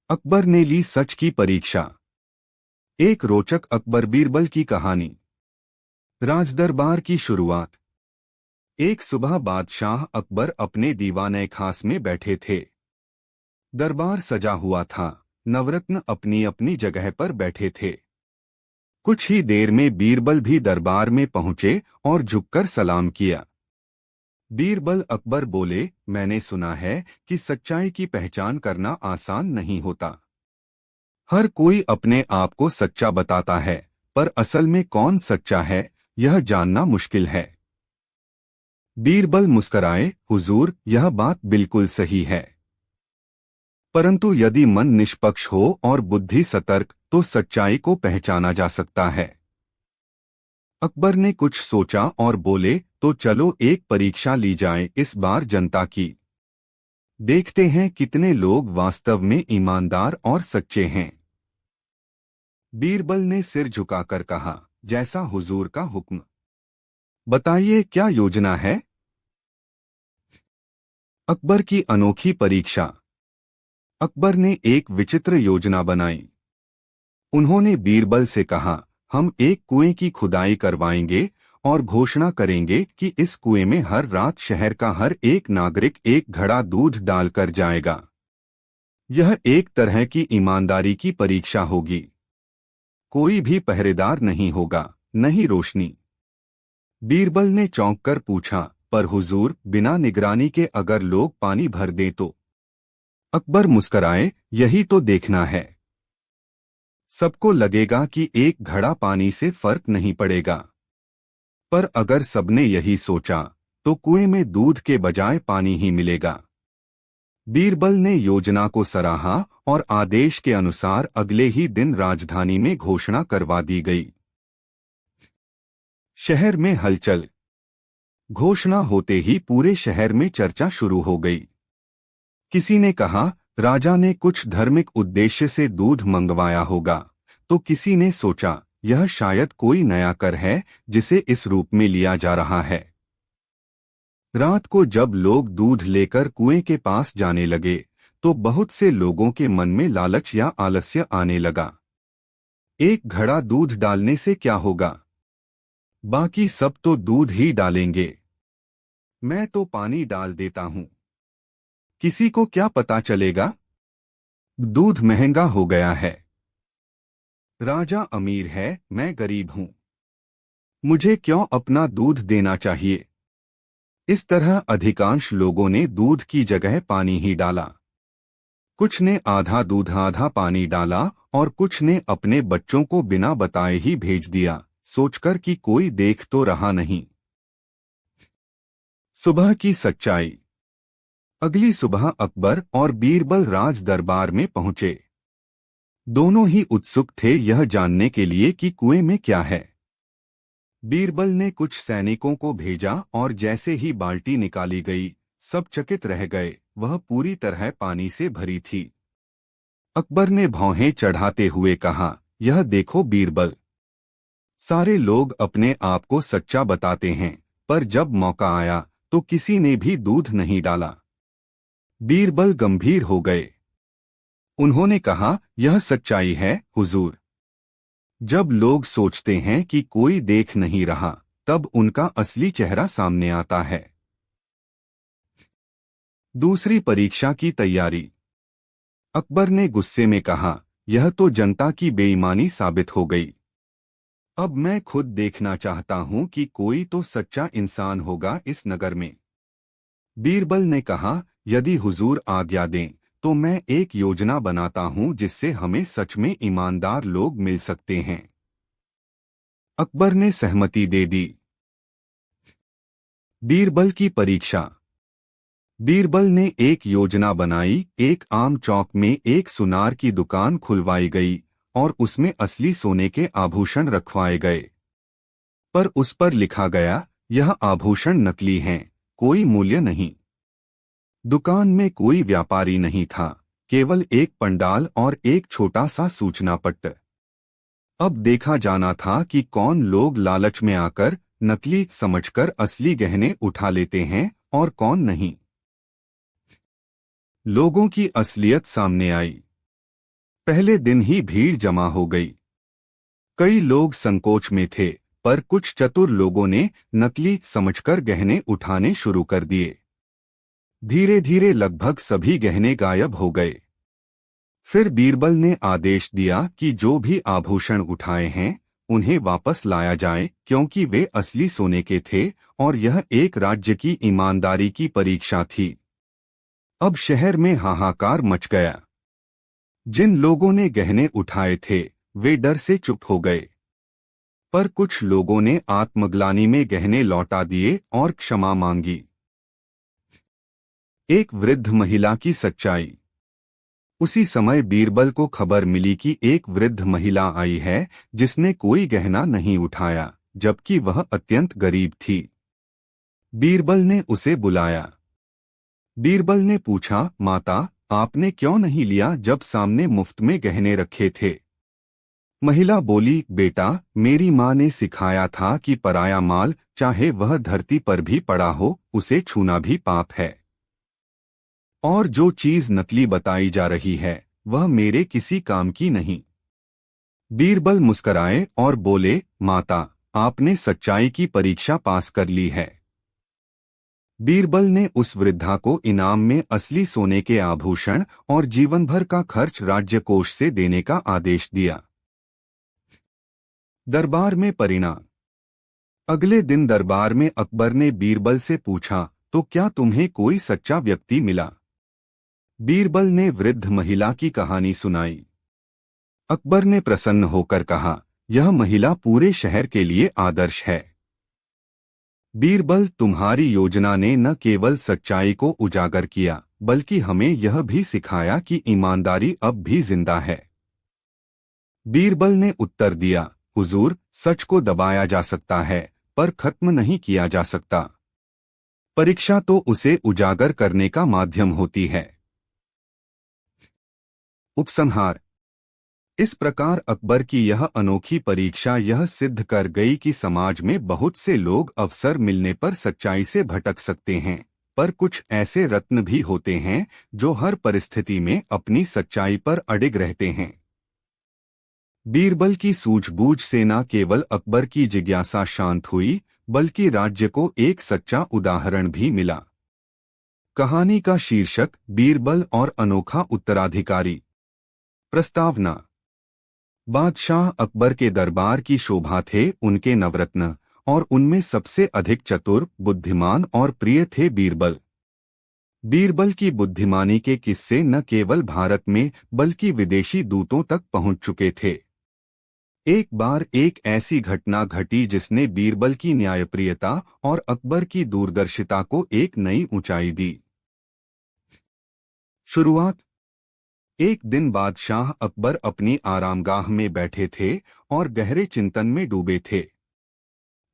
अकबर ने ली सच की परीक्षा। एक रोचक अकबर बीरबल की कहानी। राजदरबार की शुरुआत। एक सुबह बादशाह अकबर अपने दीवाने खास में बैठे थे। दरबार सजा हुआ था। नवरत्न अपनी अपनी जगह पर बैठे थे। कुछ ही देर में बीरबल भी दरबार में पहुंचे और झुककर सलाम किया। बीरबल अकबर बोले, मैंने सुना है कि सच्चाई की पहचान करना आसान नहीं होता। हर कोई अपने आप को सच्चा बताता है, पर असल में कौन सच्चा है यह जानना मुश्किल है। बीरबल मुस्कराए, हुजूर, यह बात बिल्कुल सही है। परंतु यदि मन निष्पक्ष हो और बुद्धि सतर्क तो सच्चाई को पहचाना जा सकता है। अकबर ने कुछ सोचा और बोले, तो चलो एक परीक्षा ली जाए इस बार जनता की। देखते हैं कितने लोग वास्तव में ईमानदार और सच्चे हैं। बीरबल ने सिर झुकाकर कहा, जैसा हुजूर का हुक्म। बताइए क्या योजना है। अकबर की अनोखी परीक्षा। अकबर ने एक विचित्र योजना बनाई। उन्होंने बीरबल से कहा, हम एक कुएं की खुदाई करवाएंगे और घोषणा करेंगे कि इस कुएं में हर रात शहर का हर एक नागरिक एक घड़ा दूध डालकर जाएगा। यह एक तरह की ईमानदारी की परीक्षा होगी। कोई भी पहरेदार नहीं होगा, नहीं रोशनी। बीरबल ने चौंक कर पूछा, पर हुजूर, बिना निगरानी के अगर लोग पानी भर दें तो? अकबर मुस्कराए, यही तो देखना है। सबको लगेगा कि एक घड़ा पानी से फर्क नहीं पड़ेगा। पर अगर सबने यही सोचा तो कुएं में दूध के बजाय पानी ही मिलेगा। बीरबल ने योजना को सराहा और आदेश के अनुसार अगले ही दिन राजधानी में घोषणा करवा दी गई। शहर में हलचल। घोषणा होते ही पूरे शहर में चर्चा शुरू हो गई। किसी ने कहा, राजा ने कुछ धार्मिक उद्देश्य से दूध मंगवाया होगा। तो किसी ने सोचा, यह शायद कोई नया कर है जिसे इस रूप में लिया जा रहा है। रात को जब लोग दूध लेकर कुएं के पास जाने लगे तो बहुत से लोगों के मन में लालच या आलस्य आने लगा। एक घड़ा दूध डालने से क्या होगा, बाकी सब तो दूध ही डालेंगे। मैं तो पानी डाल देता हूं, किसी को क्या पता चलेगा। दूध महंगा हो गया है। राजा अमीर है, मैं गरीब हूं। मुझे क्यों अपना दूध देना चाहिए। इस तरह अधिकांश लोगों ने दूध की जगह पानी ही डाला। कुछ ने आधा दूध आधा पानी डाला और कुछ ने अपने बच्चों को बिना बताए ही भेज दिया, सोचकर कि कोई देख तो रहा नहीं। सुबह की सच्चाई। अगली सुबह अकबर और बीरबल राज दरबार में पहुंचे। दोनों ही उत्सुक थे यह जानने के लिए कि कुएं में क्या है। बीरबल ने कुछ सैनिकों को भेजा और जैसे ही बाल्टी निकाली गई सब चकित रह गए, वह पूरी तरह पानी से भरी थी। अकबर ने भौहें चढ़ाते हुए कहा, यह देखो बीरबल, सारे लोग अपने आप को सच्चा बताते हैं, पर जब मौका आया तो किसी ने भी दूध नहीं डाला। बीरबल गंभीर हो गए। उन्होंने कहा, यह सच्चाई है हुजूर। जब लोग सोचते हैं कि कोई देख नहीं रहा तब उनका असली चेहरा सामने आता है। दूसरी परीक्षा की तैयारी। अकबर ने गुस्से में कहा, यह तो जनता की बेईमानी साबित हो गई। अब मैं खुद देखना चाहता हूं कि कोई तो सच्चा इंसान होगा इस नगर में। बीरबल ने कहा, यदि हुजूर आज्ञा दें तो मैं एक योजना बनाता हूं जिससे हमें सच में ईमानदार लोग मिल सकते हैं। अकबर ने सहमति दे दी। बीरबल की परीक्षा। बीरबल ने एक योजना बनाई। एक आम चौक में एक सुनार की दुकान खुलवाई गई और उसमें असली सोने के आभूषण रखवाए गए। पर उस पर लिखा गया, यह आभूषण नकली हैं, कोई मूल्य नहीं। दुकान में कोई व्यापारी नहीं था, केवल एक पंडाल और एक छोटा सा सूचना पट्ट। अब देखा जाना था कि कौन लोग लालच में आकर नकली समझकर असली गहने उठा लेते हैं और कौन नहीं। लोगों की असलियत सामने आई। पहले दिन ही भीड़ जमा हो गई। कई लोग संकोच में थे, पर कुछ चतुर लोगों ने नकली समझकर गहने उठाने शुरू कर दिए। धीरे धीरे लगभग सभी गहने गायब हो गए। फिर बीरबल ने आदेश दिया कि जो भी आभूषण उठाए हैं उन्हें वापस लाया जाए, क्योंकि वे असली सोने के थे और यह एक राज्य की ईमानदारी की परीक्षा थी। अब शहर में हाहाकार मच गया। जिन लोगों ने गहने उठाए थे वे डर से चुप हो गए, पर कुछ लोगों ने आत्मग्लानि में गहने लौटा दिए और क्षमा मांगी। एक वृद्ध महिला की सच्चाई। उसी समय बीरबल को खबर मिली कि एक वृद्ध महिला आई है जिसने कोई गहना नहीं उठाया, जबकि वह अत्यंत गरीब थी। बीरबल ने उसे बुलाया। बीरबल ने पूछा, माता, आपने क्यों नहीं लिया जब सामने मुफ्त में गहने रखे थे? महिला बोली, बेटा, मेरी माँ ने सिखाया था कि पराया माल, चाहे वह धरती पर भी पड़ा हो, उसे छूना भी पाप है। और जो चीज नकली बताई जा रही है वह मेरे किसी काम की नहीं। बीरबल मुस्कराए और बोले, माता, आपने सच्चाई की परीक्षा पास कर ली है। बीरबल ने उस वृद्धा को इनाम में असली सोने के आभूषण और जीवन भर का खर्च राज्य कोष से देने का आदेश दिया। दरबार में परिणाम। अगले दिन दरबार में अकबर ने बीरबल से पूछा, तो क्या तुम्हें कोई सच्चा व्यक्ति मिला? बीरबल ने वृद्ध महिला की कहानी सुनाई। अकबर ने प्रसन्न होकर कहा, यह महिला पूरे शहर के लिए आदर्श है। बीरबल, तुम्हारी योजना ने न केवल सच्चाई को उजागर किया, बल्कि हमें यह भी सिखाया कि ईमानदारी अब भी जिंदा है। बीरबल ने उत्तर दिया, हुजूर, सच को दबाया जा सकता है पर खत्म नहीं किया जा सकता। परीक्षा तो उसे उजागर करने का माध्यम होती है। उपसंहार। इस प्रकार अकबर की यह अनोखी परीक्षा यह सिद्ध कर गई कि समाज में बहुत से लोग अवसर मिलने पर सच्चाई से भटक सकते हैं, पर कुछ ऐसे रत्न भी होते हैं जो हर परिस्थिति में अपनी सच्चाई पर अडिग रहते हैं। बीरबल की सूझबूझ से न केवल अकबर की जिज्ञासा शांत हुई, बल्कि राज्य को एक सच्चा उदाहरण भी मिला। कहानी का शीर्षक, बीरबल और अनोखा उत्तराधिकारी। प्रस्तावना। बादशाह अकबर के दरबार की शोभा थे उनके नवरत्न, और उनमें सबसे अधिक चतुर, बुद्धिमान और प्रिय थे बीरबल। बीरबल की बुद्धिमानी के किस्से न केवल भारत में बल्कि विदेशी दूतों तक पहुंच चुके थे। एक बार एक ऐसी घटना घटी जिसने बीरबल की न्यायप्रियता और अकबर की दूरदर्शिता को एक नई ऊंचाई दी। शुरुआत। एक दिन बादशाह अकबर अपनी आरामगाह में बैठे थे और गहरे चिंतन में डूबे थे।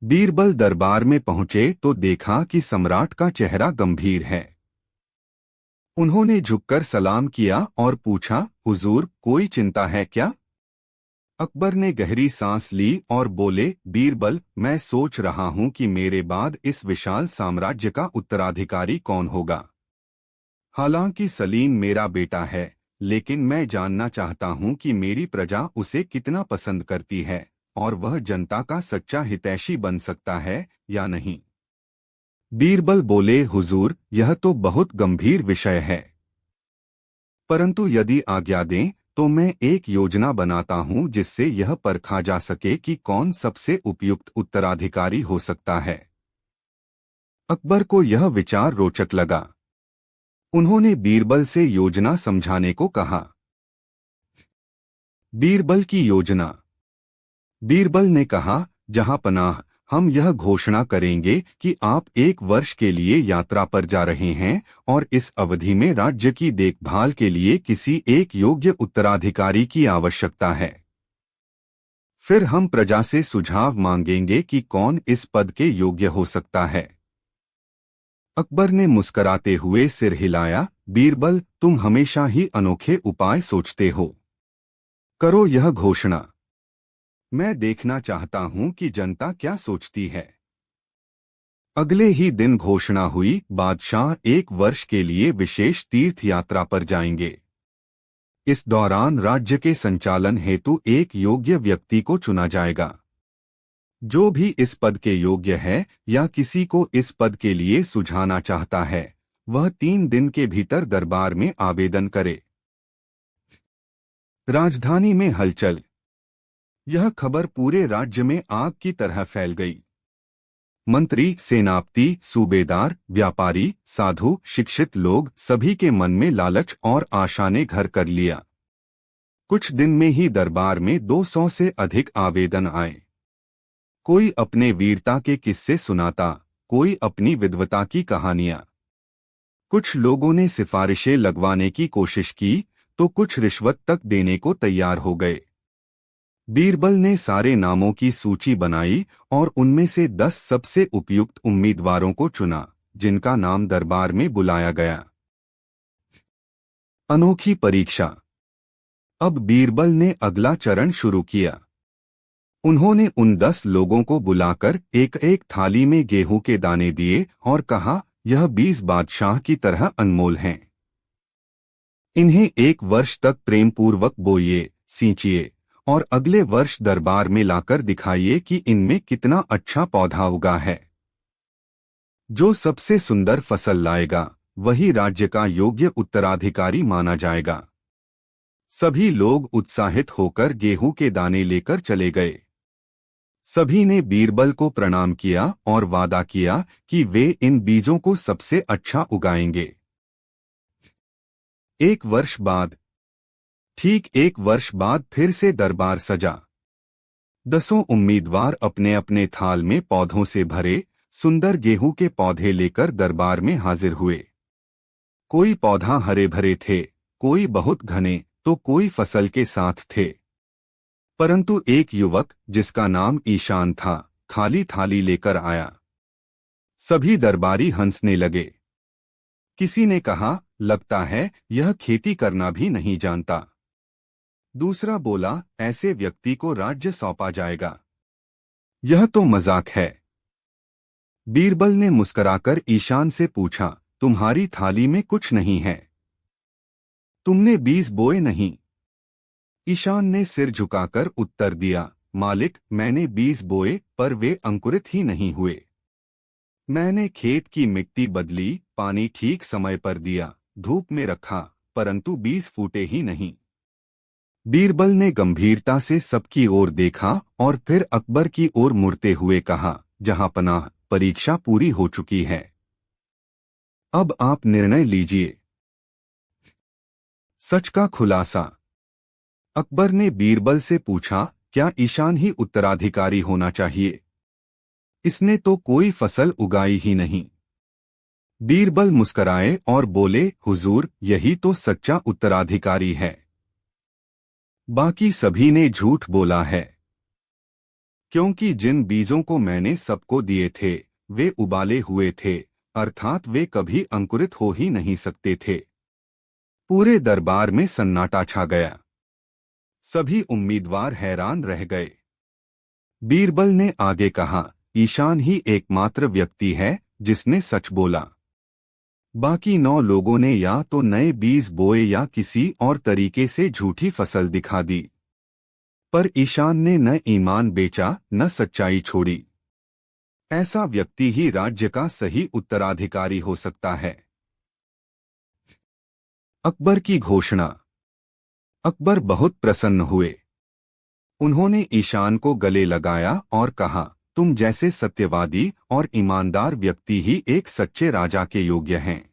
बीरबल दरबार में पहुंचे तो देखा कि सम्राट का चेहरा गंभीर है। उन्होंने झुककर सलाम किया और पूछा, हुजूर, कोई चिंता है क्या? अकबर ने गहरी सांस ली और बोले, बीरबल, मैं सोच रहा हूं कि मेरे बाद इस विशाल साम्राज्य का उत्तराधिकारी कौन होगा। हालांकि सलीम मेरा बेटा है, लेकिन मैं जानना चाहता हूं कि मेरी प्रजा उसे कितना पसंद करती है और वह जनता का सच्चा हितैषी बन सकता है या नहीं। बीरबल बोले, हुजूर, यह तो बहुत गंभीर विषय है, परंतु यदि आज्ञा दें तो मैं एक योजना बनाता हूं जिससे यह परखा जा सके कि कौन सबसे उपयुक्त उत्तराधिकारी हो सकता है। अकबर को यह विचार रोचक लगा। उन्होंने बीरबल से योजना समझाने को कहा। बीरबल की योजना। बीरबल ने कहा, जहां पनाह, हम यह घोषणा करेंगे कि आप 1 वर्ष के लिए यात्रा पर जा रहे हैं और इस अवधि में राज्य की देखभाल के लिए किसी एक योग्य उत्तराधिकारी की आवश्यकता है। फिर हम प्रजा से सुझाव मांगेंगे कि कौन इस पद के योग्य हो सकता है। अकबर ने मुस्कराते हुए सिर हिलाया, बीरबल, तुम हमेशा ही अनोखे उपाय सोचते हो। करो यह घोषणा। मैं देखना चाहता हूं कि जनता क्या सोचती है। अगले ही दिन घोषणा हुई, बादशाह 1 वर्ष के लिए विशेष तीर्थ यात्रा पर जाएंगे। इस दौरान राज्य के संचालन हेतु एक योग्य व्यक्ति को चुना जाएगा। जो भी इस पद के योग्य है या किसी को इस पद के लिए सुझाना चाहता है, वह 3 दिन के भीतर दरबार में आवेदन करे। राजधानी में हलचल। यह खबर पूरे राज्य में आग की तरह फैल गई। मंत्री, सेनापति, सूबेदार, व्यापारी, साधु, शिक्षित लोग सभी के मन में लालच और आशा ने घर कर लिया। कुछ दिन में ही दरबार में 200 से अधिक आवेदन आए। कोई अपने वीरता के किस्से सुनाता, कोई अपनी विद्वता की कहानियां। कुछ लोगों ने सिफारिशें लगवाने की कोशिश की, तो कुछ रिश्वत तक देने को तैयार हो गए। बीरबल ने सारे नामों की सूची बनाई और उनमें से 10 सबसे उपयुक्त उम्मीदवारों को चुना, जिनका नाम दरबार में बुलाया गया। अनोखी परीक्षा। अब बीरबल ने अगला चरण शुरू किया। उन्होंने उन 10 लोगों को बुलाकर एक एक थाली में गेहूं के दाने दिए और कहा, यह 20 बादशाह की तरह अनमोल हैं। इन्हें 1 वर्ष तक प्रेमपूर्वक बोइए, सींचिए और अगले वर्ष दरबार में लाकर दिखाइए कि इनमें कितना अच्छा पौधा उगा है। जो सबसे सुंदर फसल लाएगा, वही राज्य का योग्य उत्तराधिकारी माना जाएगा। सभी लोग उत्साहित होकर गेहूं के दाने लेकर चले गए। सभी ने बीरबल को प्रणाम किया और वादा किया कि वे इन बीजों को सबसे अच्छा उगाएंगे। 1 वर्ष बाद, ठीक 1 वर्ष बाद फिर से दरबार सजा। 10 उम्मीदवार अपने अपने थाल में पौधों से भरे सुंदर गेहूं के पौधे लेकर दरबार में हाजिर हुए। कोई पौधा हरे भरे थे, कोई बहुत घने, तो कोई फसल के साथ थे। परंतु एक युवक, जिसका नाम ईशान था, खाली थाली लेकर आया। सभी दरबारी हंसने लगे। किसी ने कहा, लगता है यह खेती करना भी नहीं जानता। दूसरा बोला, ऐसे व्यक्ति को राज्य सौंपा जाएगा। यह तो मजाक है। बीरबल ने मुस्कुराकर ईशान से पूछा, तुम्हारी थाली में कुछ नहीं है? तुमने बीज बोए नहीं? ईशान ने सिर झुकाकर उत्तर दिया, मालिक, मैंने बीज बोए पर वे अंकुरित ही नहीं हुए। मैंने खेत की मिट्टी बदली, पानी ठीक समय पर दिया, धूप में रखा, परंतु बीज फूटे ही नहीं। बीरबल ने गंभीरता से सबकी ओर देखा और फिर अकबर की ओर मुड़ते हुए कहा, जहांपनाह, परीक्षा पूरी हो चुकी है। अब आप निर्णय लीजिए। सच का खुलासा। अकबर ने बीरबल से पूछा, क्या ईशान ही उत्तराधिकारी होना चाहिए? इसने तो कोई फसल उगाई ही नहीं। बीरबल मुस्कराए और बोले, हुजूर, यही तो सच्चा उत्तराधिकारी है। बाकी सभी ने झूठ बोला है, क्योंकि जिन बीजों को मैंने सबको दिए थे, वे उबाले हुए थे, अर्थात वे कभी अंकुरित हो ही नहीं सकते थे। पूरे दरबार में सन्नाटा छा गया। सभी उम्मीदवार हैरान रह गए। बीरबल ने आगे कहा, ईशान ही एकमात्र व्यक्ति है जिसने सच बोला। बाकी 9 लोगों ने या तो नए बीज बोए या किसी और तरीके से झूठी फसल दिखा दी। पर ईशान ने न ईमान बेचा, न सच्चाई छोड़ी। ऐसा व्यक्ति ही राज्य का सही उत्तराधिकारी हो सकता है। अकबर की घोषणा। अकबर बहुत प्रसन्न हुए। उन्होंने ईशान को गले लगाया और कहा, तुम जैसे सत्यवादी और ईमानदार व्यक्ति ही एक सच्चे राजा के योग्य हैं।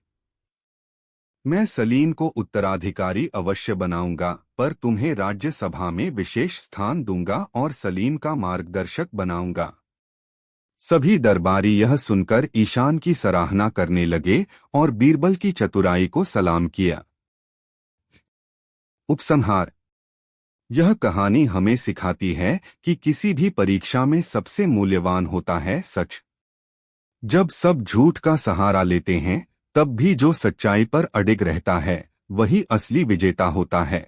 मैं सलीम को उत्तराधिकारी अवश्य बनाऊंगा, पर तुम्हें राज्यसभा में विशेष स्थान दूंगा और सलीम का मार्गदर्शक बनाऊंगा। सभी दरबारी यह सुनकर ईशान की सराहना करने लगे और बीरबल की चतुराई को सलाम किया। उपसंहार। यह कहानी हमें सिखाती है कि किसी भी परीक्षा में सबसे मूल्यवान होता है सच। जब सब झूठ का सहारा लेते हैं, तब भी जो सच्चाई पर अडिग रहता है, वही असली विजेता होता है।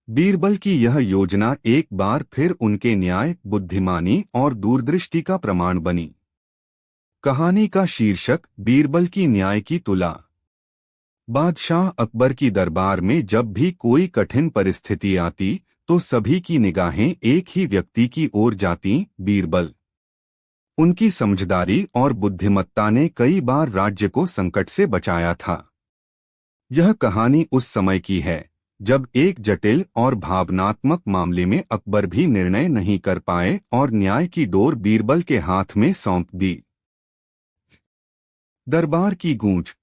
बीरबल की यह योजना एक बार फिर उनके न्याय, बुद्धिमानी और दूरदृष्टि का प्रमाण बनी। कहानी का शीर्षक, बीरबल की न्याय की तुला। बादशाह अकबर की दरबार में जब भी कोई कठिन परिस्थिति आती तो सभी की निगाहें एक ही व्यक्ति की ओर जाती, बीरबल। उनकी समझदारी और बुद्धिमत्ता ने कई बार राज्य को संकट से बचाया था। यह कहानी उस समय की है जब एक जटिल और भावनात्मक मामले में अकबर भी निर्णय नहीं कर पाए और न्याय की डोर बीरबल के हाथ में सौंप दी। दरबार की गूंज।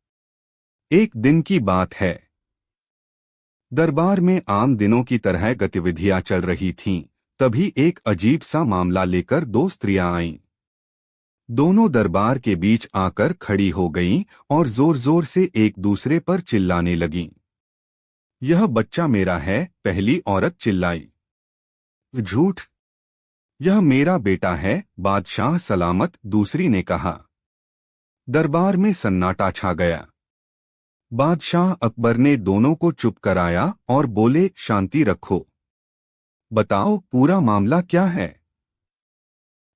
एक दिन की बात है। दरबार में आम दिनों की तरह गतिविधियां चल रही थीं, तभी एक अजीब सा मामला लेकर दो स्त्रियां आईं। दोनों दरबार के बीच आकर खड़ी हो गईं और जोर जोर से एक दूसरे पर चिल्लाने लगीं। यह बच्चा मेरा है, पहली औरत चिल्लाई। झूठ। यह मेरा बेटा है, बादशाह सलामत, दूसरी ने कहा। दरबार में सन्नाटा छा गया। बादशाह अकबर ने दोनों को चुप कराया और बोले, शांति रखो। बताओ पूरा मामला क्या है।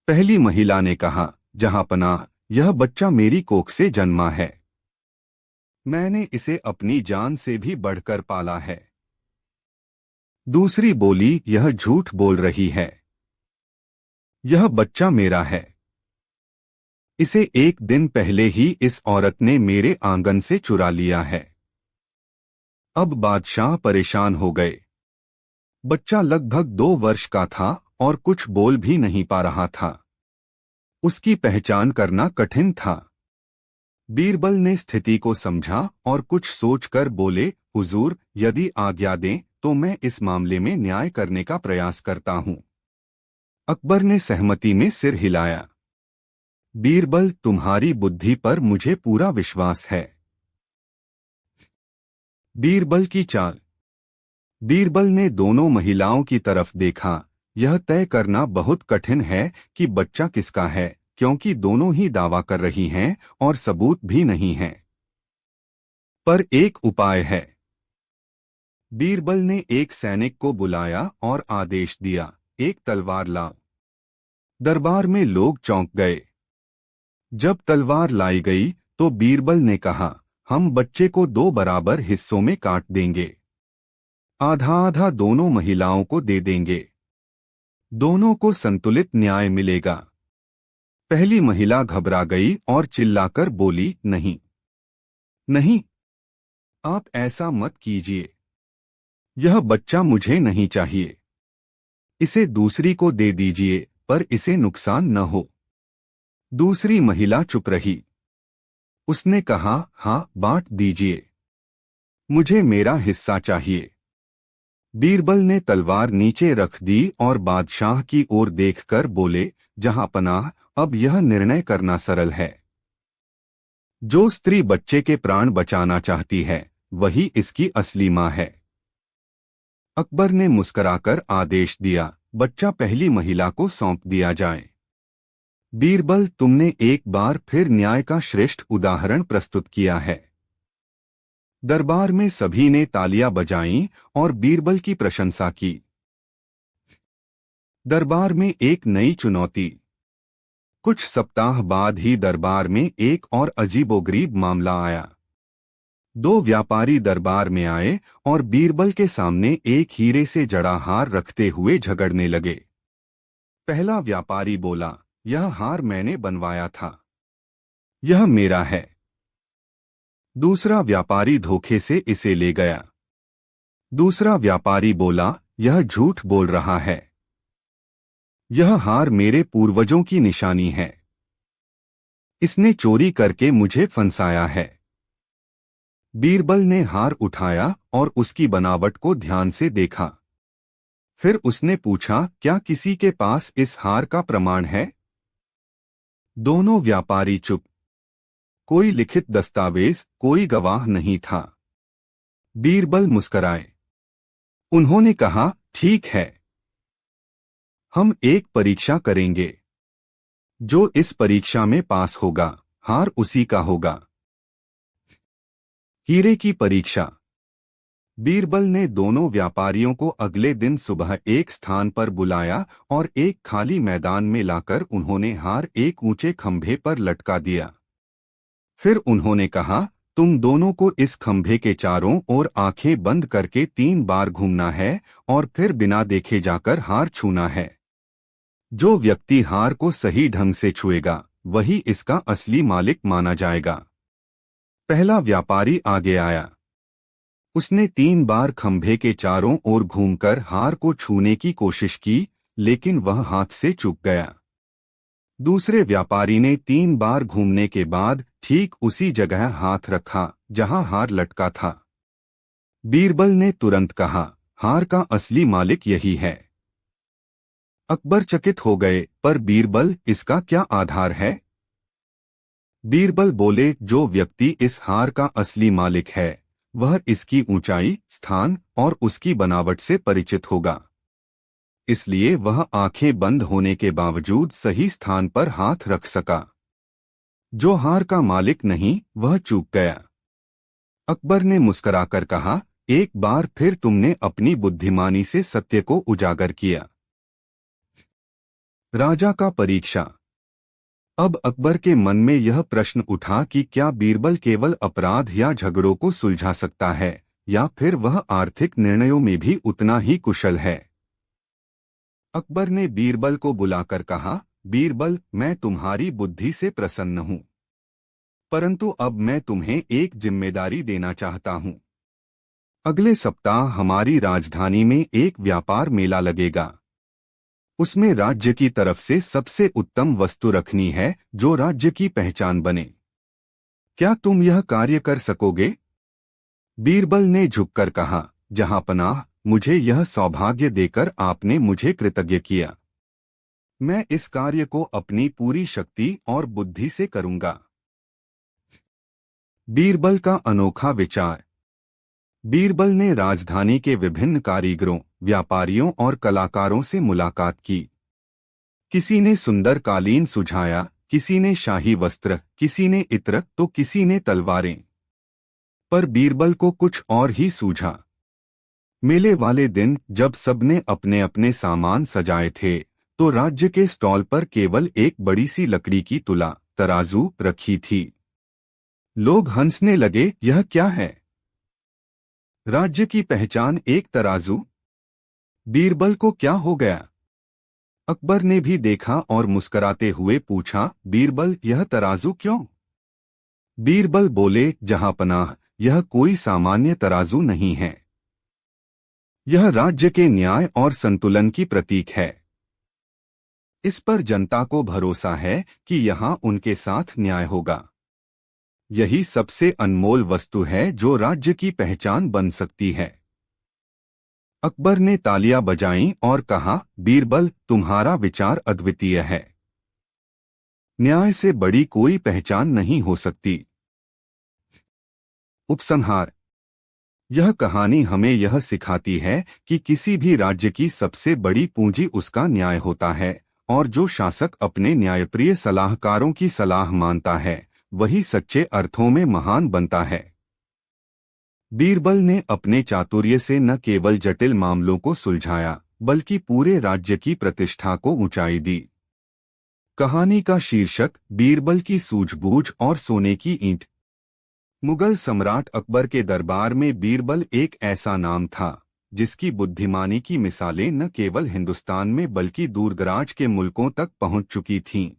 पहली महिला ने कहा, जहांपनाह, यह बच्चा मेरी कोख से जन्मा है। मैंने इसे अपनी जान से भी बढ़कर पाला है। दूसरी बोली, यह झूठ बोल रही है। यह बच्चा मेरा है। इसे एक दिन पहले ही इस औरत ने मेरे आंगन से चुरा लिया है। अब बादशाह परेशान हो गए। बच्चा लगभग 2 वर्ष का था और कुछ बोल भी नहीं पा रहा था। उसकी पहचान करना कठिन था। बीरबल ने स्थिति को समझा और कुछ सोचकर बोले, हुजूर, यदि आज्ञा दें तो मैं इस मामले में न्याय करने का प्रयास करता हूं। अकबर ने सहमति में सिर हिलाया। बीरबल, तुम्हारी बुद्धि पर मुझे पूरा विश्वास है। बीरबल की चाल। बीरबल ने दोनों महिलाओं की तरफ देखा। यह तय करना बहुत कठिन है कि बच्चा किसका है, क्योंकि दोनों ही दावा कर रही हैं और सबूत भी नहीं है। पर एक उपाय है। बीरबल ने एक सैनिक को बुलाया और आदेश दिया, एक तलवार लाओ। दरबार में लोग चौंक गए। जब तलवार लाई गई तो बीरबल ने कहा, हम बच्चे को 2 बराबर हिस्सों में काट देंगे। आधा आधा दोनों महिलाओं को दे देंगे। दोनों को संतुलित न्याय मिलेगा। पहली महिला घबरा गई और चिल्लाकर बोली, नहीं, नहीं, आप ऐसा मत कीजिए। यह बच्चा मुझे नहीं चाहिए। इसे दूसरी को दे दीजिए, पर इसे नुकसान न हो। दूसरी महिला चुप रही। उसने कहा, हाँ, बांट दीजिए। मुझे मेरा हिस्सा चाहिए। बीरबल ने तलवार नीचे रख दी और बादशाह की ओर देखकर बोले, जहांपनाह, अब यह निर्णय करना सरल है। जो स्त्री बच्चे के प्राण बचाना चाहती है वही इसकी असली मां है। अकबर ने मुस्कुराकर आदेश दिया, बच्चा पहली महिला को सौंप दिया जाए। बीरबल, तुमने एक बार फिर न्याय का श्रेष्ठ उदाहरण प्रस्तुत किया है। दरबार में सभी ने तालियां बजाईं और बीरबल की प्रशंसा की। दरबार में एक नई चुनौती। कुछ सप्ताह बाद ही दरबार में एक और अजीबोगरीब मामला आया। 2 व्यापारी दरबार में आए और बीरबल के सामने एक हीरे से जड़ा हार रखते हुए झगड़ने लगे। पहला व्यापारी बोला, यह हार मैंने बनवाया था। यह मेरा है। दूसरा व्यापारी धोखे से इसे ले गया। दूसरा व्यापारी बोला, यह झूठ बोल रहा है। यह हार मेरे पूर्वजों की निशानी है। इसने चोरी करके मुझे फंसाया है। बीरबल ने हार उठाया और उसकी बनावट को ध्यान से देखा। फिर उसने पूछा, क्या किसी के पास इस हार का प्रमाण है? दोनों व्यापारी चुप। कोई लिखित दस्तावेज, कोई गवाह नहीं था। बीरबल मुस्कराए। उन्होंने कहा, ठीक है, हम एक परीक्षा करेंगे। जो इस परीक्षा में पास होगा, हार उसी का होगा। हीरे की परीक्षा। बीरबल ने दोनों व्यापारियों को अगले दिन सुबह एक स्थान पर बुलाया और एक खाली मैदान में लाकर उन्होंने हार एक ऊंचे खंभे पर लटका दिया। फिर उन्होंने कहा, तुम दोनों को इस खंभे के चारों ओर आंखें बंद करके 3 बार घूमना है और फिर बिना देखे जाकर हार छूना है। जो व्यक्ति हार को सही ढंग से छुएगा वही इसका असली मालिक माना जाएगा। पहला व्यापारी आगे आया। उसने 3 बार खंभे के चारों ओर घूमकर हार को छूने की कोशिश की, लेकिन वह हाथ से चूक गया। दूसरे व्यापारी ने 3 बार घूमने के बाद ठीक उसी जगह हाथ रखा जहां हार लटका था। बीरबल ने तुरंत कहा, हार का असली मालिक यही है। अकबर चकित हो गए, पर बीरबल, इसका क्या आधार है? बीरबल बोले, जो व्यक्ति इस हार का असली मालिक है वह इसकी ऊंचाई, स्थान और उसकी बनावट से परिचित होगा। इसलिए वह आंखें बंद होने के बावजूद सही स्थान पर हाथ रख सका। जो हार का मालिक नहीं वह चूक गया। अकबर ने मुस्कुराकर कहा, एक बार फिर तुमने अपनी बुद्धिमानी से सत्य को उजागर किया। राजा का परीक्षा। अब अकबर के मन में यह प्रश्न उठा कि क्या बीरबल केवल अपराध या झगड़ों को सुलझा सकता है या फिर वह आर्थिक निर्णयों में भी उतना ही कुशल है। अकबर ने बीरबल को बुलाकर कहा, बीरबल, मैं तुम्हारी बुद्धि से प्रसन्न हूं, परंतु अब मैं तुम्हें एक जिम्मेदारी देना चाहता हूं। अगले सप्ताह हमारी राजधानी में एक व्यापार मेला लगेगा। उसमें राज्य की तरफ से सबसे उत्तम वस्तु रखनी है जो राज्य की पहचान बने। क्या तुम यह कार्य कर सकोगे? बीरबल ने झुककर कहा, जहांपनाह, मुझे यह सौभाग्य देकर आपने मुझे कृतज्ञ किया। मैं इस कार्य को अपनी पूरी शक्ति और बुद्धि से करूंगा। बीरबल का अनोखा विचार। बीरबल ने राजधानी के विभिन्न कारीगरों, व्यापारियों और कलाकारों से मुलाकात की। किसी ने सुंदर कालीन सुझाया, किसी ने शाही वस्त्र, किसी ने इत्र तो किसी ने तलवारें। पर बीरबल को कुछ और ही सूझा। मेले वाले दिन जब सबने अपने अपने सामान सजाए थे तो राज्य के स्टॉल पर केवल एक बड़ी सी लकड़ी की तुला, तराजू रखी थी। लोग हंसने लगे, यह क्या है? राज्य की पहचान एक तराजू? बीरबल को क्या हो गया? अकबर ने भी देखा और मुस्कुराते हुए पूछा, बीरबल, यह तराजू क्यों? बीरबल बोले, जहांपनाह, यह कोई सामान्य तराजू नहीं है। यह राज्य के न्याय और संतुलन की प्रतीक है। इस पर जनता को भरोसा है कि यहाँ उनके साथ न्याय होगा। यही सबसे अनमोल वस्तु है जो राज्य की पहचान बन सकती है। अकबर ने तालियां बजाईं और कहा, बीरबल, तुम्हारा विचार अद्वितीय है। न्याय से बड़ी कोई पहचान नहीं हो सकती। उपसंहार। यह कहानी हमें यह सिखाती है कि किसी भी राज्य की सबसे बड़ी पूंजी उसका न्याय होता है, और जो शासक अपने न्यायप्रिय सलाहकारों की सलाह मानता है वही सच्चे अर्थों में महान बनता है। बीरबल ने अपने चातुर्य से न केवल जटिल मामलों को सुलझाया बल्कि पूरे राज्य की प्रतिष्ठा को ऊंचाई दी। कहानी का शीर्षक, बीरबल की सूझबूझ और सोने की ईंट। मुगल सम्राट अकबर के दरबार में बीरबल एक ऐसा नाम था जिसकी बुद्धिमानी की मिसालें न केवल हिंदुस्तान में बल्कि दूरदराज के मुल्कों तक पहुंच चुकी थीं।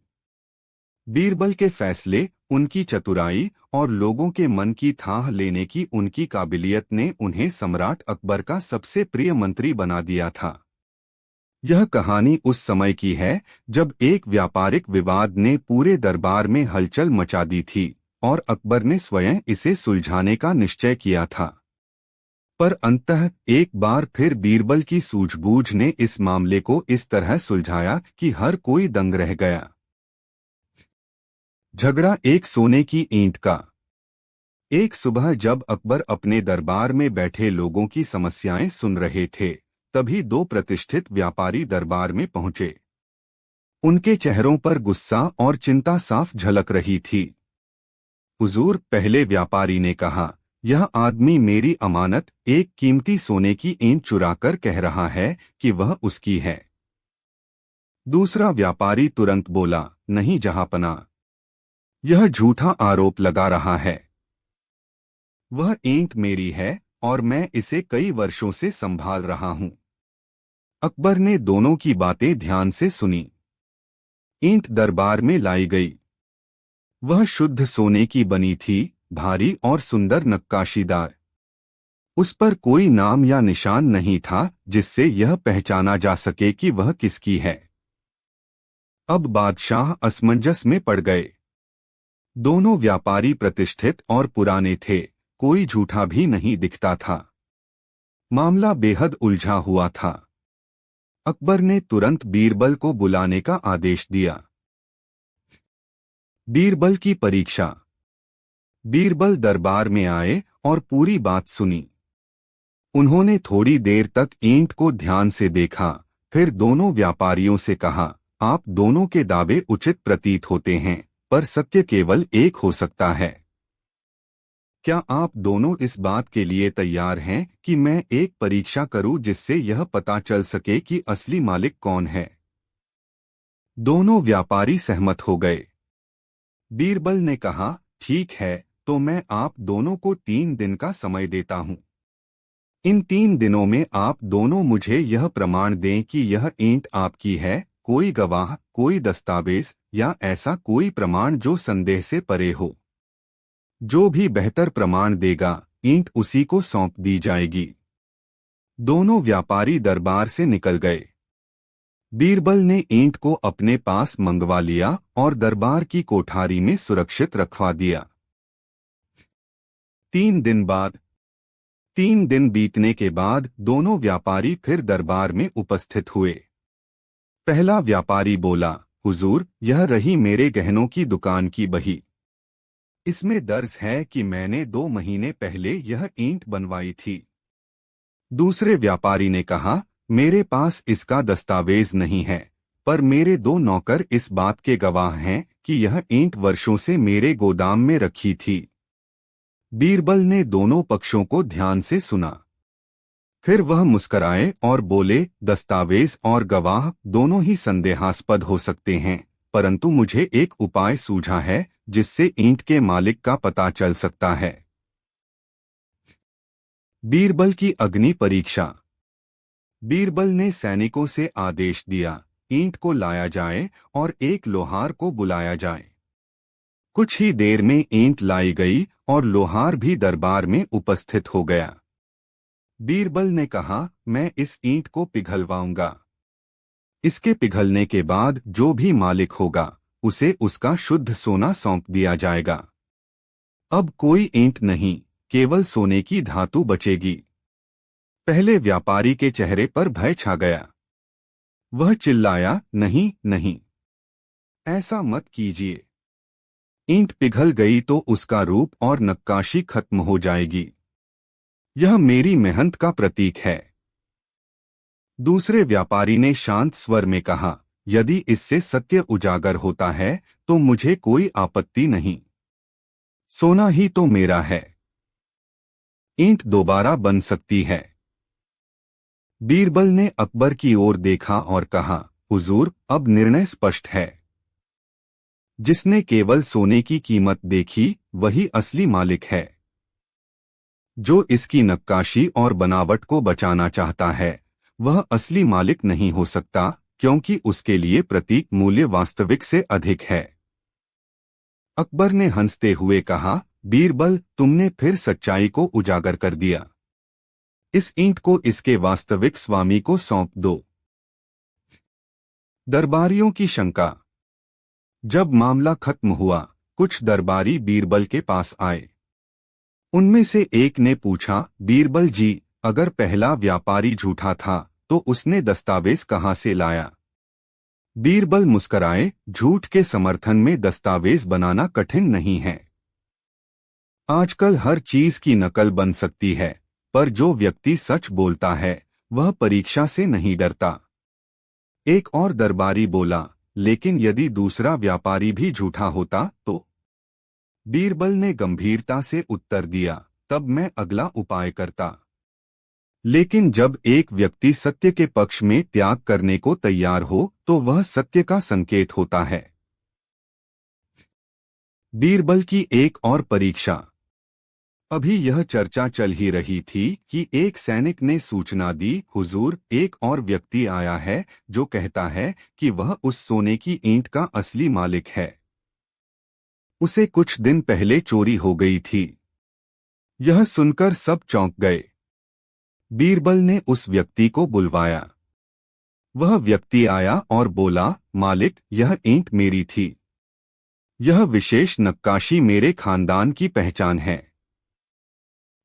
बीरबल के फैसले, उनकी चतुराई और लोगों के मन की थाह लेने की उनकी काबिलियत ने उन्हें सम्राट अकबर का सबसे प्रिय मंत्री बना दिया था। यह कहानी उस समय की है जब एक व्यापारिक विवाद ने पूरे दरबार में हलचल मचा दी थी और अकबर ने स्वयं इसे सुलझाने का निश्चय किया था। पर अंततः एक बार फिर बीरबल की सूझबूझ ने इस मामले को इस तरह सुलझाया कि हर कोई दंग रह गया। झगड़ा एक सोने की ईंट का। एक सुबह जब अकबर अपने दरबार में बैठे लोगों की समस्याएं सुन रहे थे, तभी दो प्रतिष्ठित व्यापारी दरबार में पहुंचे। उनके चेहरों पर गुस्सा और चिंता साफ झलक रही थी। हुजूर, पहले व्यापारी ने कहा, यह आदमी मेरी अमानत, एक कीमती सोने की ईंट चुराकर कह रहा है कि वह उसकी है। दूसरा व्यापारी तुरंत बोला, नहीं जहांपनाह, यह झूठा आरोप लगा रहा है। वह ईंट मेरी है और मैं इसे कई वर्षों से संभाल रहा हूं। अकबर ने दोनों की बातें ध्यान से सुनी। ईंट दरबार में लाई गई। वह शुद्ध सोने की बनी थी, भारी और सुंदर नक्काशीदार। उस पर कोई नाम या निशान नहीं था जिससे यह पहचाना जा सके कि वह किसकी है। अब बादशाह असमंजस में पड़ गए। दोनों व्यापारी प्रतिष्ठित और पुराने थे, कोई झूठा भी नहीं दिखता था। मामला बेहद उलझा हुआ था। अकबर ने तुरंत बीरबल को बुलाने का आदेश दिया। बीरबल की परीक्षा। बीरबल दरबार में आए और पूरी बात सुनी। उन्होंने थोड़ी देर तक ईंट को ध्यान से देखा, फिर दोनों व्यापारियों से कहा, आप दोनों के दावे उचित प्रतीत होते हैं, पर सत्य केवल एक हो सकता है। क्या आप दोनों इस बात के लिए तैयार हैं कि मैं एक परीक्षा करूं जिससे यह पता चल सके कि असली मालिक कौन है? दोनों व्यापारी सहमत हो गए। बीरबल ने कहा, ठीक है, तो मैं आप दोनों को 3 दिन का समय देता हूं। इन 3 दिनों में आप दोनों मुझे यह प्रमाण दें कि यह ईंट आपकी है, कोई गवाह, कोई दस्तावेज या ऐसा कोई प्रमाण जो संदेह से परे हो। जो भी बेहतर प्रमाण देगा, ईंट उसी को सौंप दी जाएगी। दोनों व्यापारी दरबार से निकल गए। बीरबल ने ईंट को अपने पास मंगवा लिया और दरबार की कोठारी में सुरक्षित रखवा दिया। 3 दिन बाद 3 दिन बीतने के बाद दोनों व्यापारी फिर दरबार में उपस्थित हुए। पहला व्यापारी बोला, हुजूर, यह रही मेरे गहनों की दुकान की बही। इसमें दर्ज है कि मैंने 2 महीने पहले यह ईंट बनवाई थी। दूसरे व्यापारी ने कहा, मेरे पास इसका दस्तावेज नहीं है, पर मेरे 2 नौकर इस बात के गवाह हैं कि यह ईंट वर्षों से मेरे गोदाम में रखी थी। बीरबल ने दोनों पक्षों को ध्यान से सुना। फिर वह मुस्कराए और बोले, दस्तावेज और गवाह दोनों ही संदेहास्पद हो सकते हैं, परंतु मुझे एक उपाय सूझा है जिससे ईंट के मालिक का पता चल सकता है। बीरबल की अग्नि परीक्षा। बीरबल ने सैनिकों से आदेश दिया, ईंट को लाया जाए और एक लोहार को बुलाया जाए। कुछ ही देर में ईंट लाई गई और लोहार भी दरबार में उपस्थित हो गया। बीरबल ने कहा, मैं इस ईंट को पिघलवाऊंगा। इसके पिघलने के बाद जो भी मालिक होगा, उसे उसका शुद्ध सोना सौंप दिया जाएगा। अब कोई ईंट नहीं, केवल सोने की धातु बचेगी। पहले व्यापारी के चेहरे पर भय छा गया। वह चिल्लाया, नहीं नहीं, ऐसा मत कीजिए। ईंट पिघल गई तो उसका रूप और नक्काशी खत्म हो जाएगी। यह मेरी मेहनत का प्रतीक है। दूसरे व्यापारी ने शांत स्वर में कहा, यदि इससे सत्य उजागर होता है तो मुझे कोई आपत्ति नहीं। सोना ही तो मेरा है। ईंट दोबारा बन सकती है। बीरबल ने अकबर की ओर देखा और कहा, हुजूर, अब निर्णय स्पष्ट है। जिसने केवल सोने की कीमत देखी, वही असली मालिक है। जो इसकी नक्काशी और बनावट को बचाना चाहता है, वह असली मालिक नहीं हो सकता, क्योंकि उसके लिए प्रतीक मूल्य वास्तविक से अधिक है। अकबर ने हंसते हुए कहा, बीरबल, तुमने फिर सच्चाई को उजागर कर दिया। इस ईंट को इसके वास्तविक स्वामी को सौंप दो। दरबारियों की शंका। जब मामला खत्म हुआ, कुछ दरबारी बीरबल के पास आए। उनमें से एक ने पूछा, बीरबल जी, अगर पहला व्यापारी झूठा था तो उसने दस्तावेज कहां से लाया? बीरबल मुस्कराए, झूठ के समर्थन में दस्तावेज बनाना कठिन नहीं है। आजकल हर चीज की नकल बन सकती है, पर जो व्यक्ति सच बोलता है, वह परीक्षा से नहीं डरता। एक और दरबारी बोला, लेकिन यदि दूसरा व्यापारी भी झूठा होता तो? बीरबल ने गंभीरता से उत्तर दिया, तब मैं अगला उपाय करता। लेकिन जब एक व्यक्ति सत्य के पक्ष में त्याग करने को तैयार हो, तो वह सत्य का संकेत होता है। बीरबल की एक और परीक्षा। अभी यह चर्चा चल ही रही थी कि एक सैनिक ने सूचना दी, हुजूर, एक और व्यक्ति आया है जो कहता है कि वह उस सोने की ईंट का असली मालिक है। उसे कुछ दिन पहले चोरी हो गई थी। यह सुनकर सब चौंक गए। बीरबल ने उस व्यक्ति को बुलवाया। वह व्यक्ति आया और बोला, मालिक, यह ईंट मेरी थी। यह विशेष नक्काशी मेरे खानदान की पहचान है।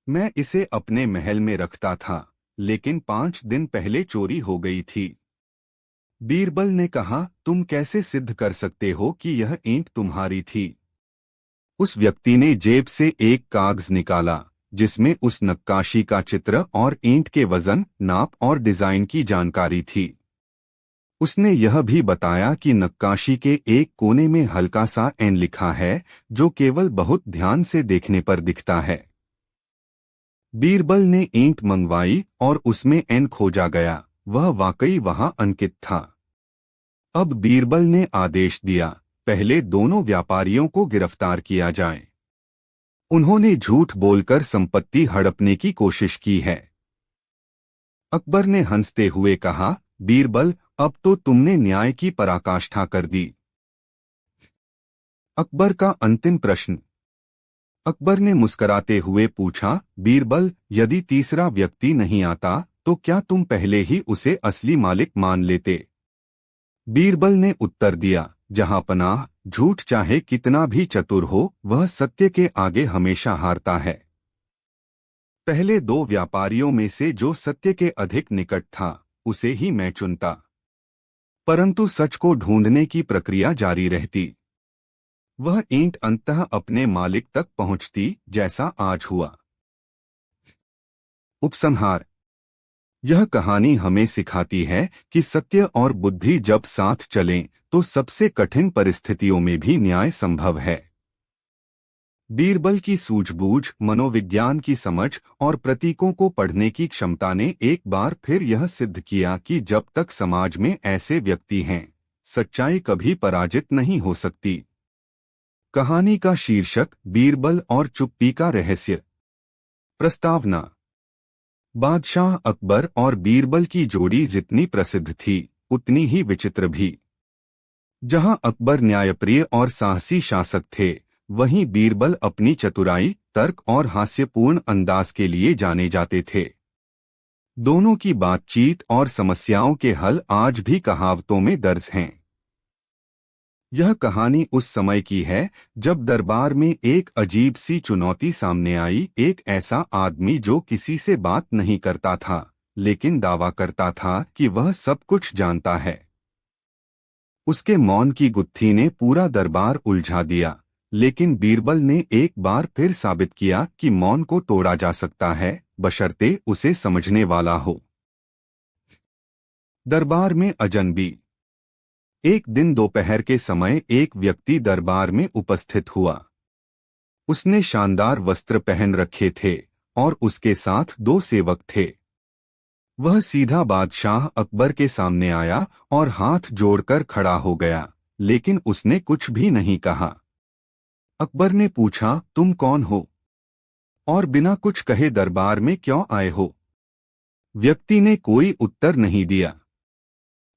मैं इसे अपने महल में रखता था, लेकिन 5 दिन पहले चोरी हो गई थी। बीरबल ने कहा, तुम कैसे सिद्ध कर सकते हो कि यह ईंट तुम्हारी थी? उस व्यक्ति ने जेब से एक कागज निकाला जिसमें उस नक्काशी का चित्र और ईंट के वजन, नाप और डिजाइन की जानकारी थी। उसने यह भी बताया कि नक्काशी के एक कोने में हल्का सा एन लिखा है, जो केवल बहुत ध्यान से देखने पर दिखता है। बीरबल ने ईंट मंगवाई और उसमें एन खोजा गया। वह वाकई वहां अंकित था। अब बीरबल ने आदेश दिया, पहले दोनों व्यापारियों को गिरफ्तार किया जाए। उन्होंने झूठ बोलकर संपत्ति हड़पने की कोशिश की है। अकबर ने हंसते हुए कहा, बीरबल, अब तो तुमने न्याय की पराकाष्ठा कर दी। अकबर का अंतिम प्रश्न। अकबर ने मुस्कराते हुए पूछा, बीरबल, यदि तीसरा व्यक्ति नहीं आता तो क्या तुम पहले ही उसे असली मालिक मान लेते? बीरबल ने उत्तर दिया, जहां पनाह, झूठ चाहे कितना भी चतुर हो, वह सत्य के आगे हमेशा हारता है। पहले 2 व्यापारियों में से जो सत्य के अधिक निकट था, उसे ही मैं चुनता। परंतु सच को ढूंढने की प्रक्रिया जारी रहती। वह ईंट अंततः अपने मालिक तक पहुंचती, जैसा आज हुआ। उपसंहार। यह कहानी हमें सिखाती है कि सत्य और बुद्धि जब साथ चलें तो सबसे कठिन परिस्थितियों में भी न्याय संभव है। बीरबल की सूझबूझ, मनोविज्ञान की समझ और प्रतीकों को पढ़ने की क्षमता ने एक बार फिर यह सिद्ध किया कि जब तक समाज में ऐसे व्यक्ति हैं, सच्चाई कभी पराजित नहीं हो सकती। कहानी का शीर्षक, बीरबल और चुप्पी का रहस्य। प्रस्तावना। बादशाह अकबर और बीरबल की जोड़ी जितनी प्रसिद्ध थी, उतनी ही विचित्र भी। जहां अकबर न्यायप्रिय और साहसी शासक थे, वहीं बीरबल अपनी चतुराई, तर्क और हास्यपूर्ण अंदाज के लिए जाने जाते थे। दोनों की बातचीत और समस्याओं के हल आज भी कहावतों में दर्ज हैं। यह कहानी उस समय की है जब दरबार में एक अजीब सी चुनौती सामने आई। एक ऐसा आदमी जो किसी से बात नहीं करता था, लेकिन दावा करता था कि वह सब कुछ जानता है। उसके मौन की गुत्थी ने पूरा दरबार उलझा दिया, लेकिन बीरबल ने एक बार फिर साबित किया कि मौन को तोड़ा जा सकता है, बशर्ते उसे समझने वाला हो। दरबार में अजनबी। एक दिन दोपहर के समय एक व्यक्ति दरबार में उपस्थित हुआ। उसने शानदार वस्त्र पहन रखे थे और उसके साथ 2 सेवक थे। वह सीधा बादशाह अकबर के सामने आया और हाथ जोड़कर खड़ा हो गया, लेकिन उसने कुछ भी नहीं कहा। अकबर ने पूछा, तुम कौन हो और बिना कुछ कहे दरबार में क्यों आए हो? व्यक्ति ने कोई उत्तर नहीं दिया।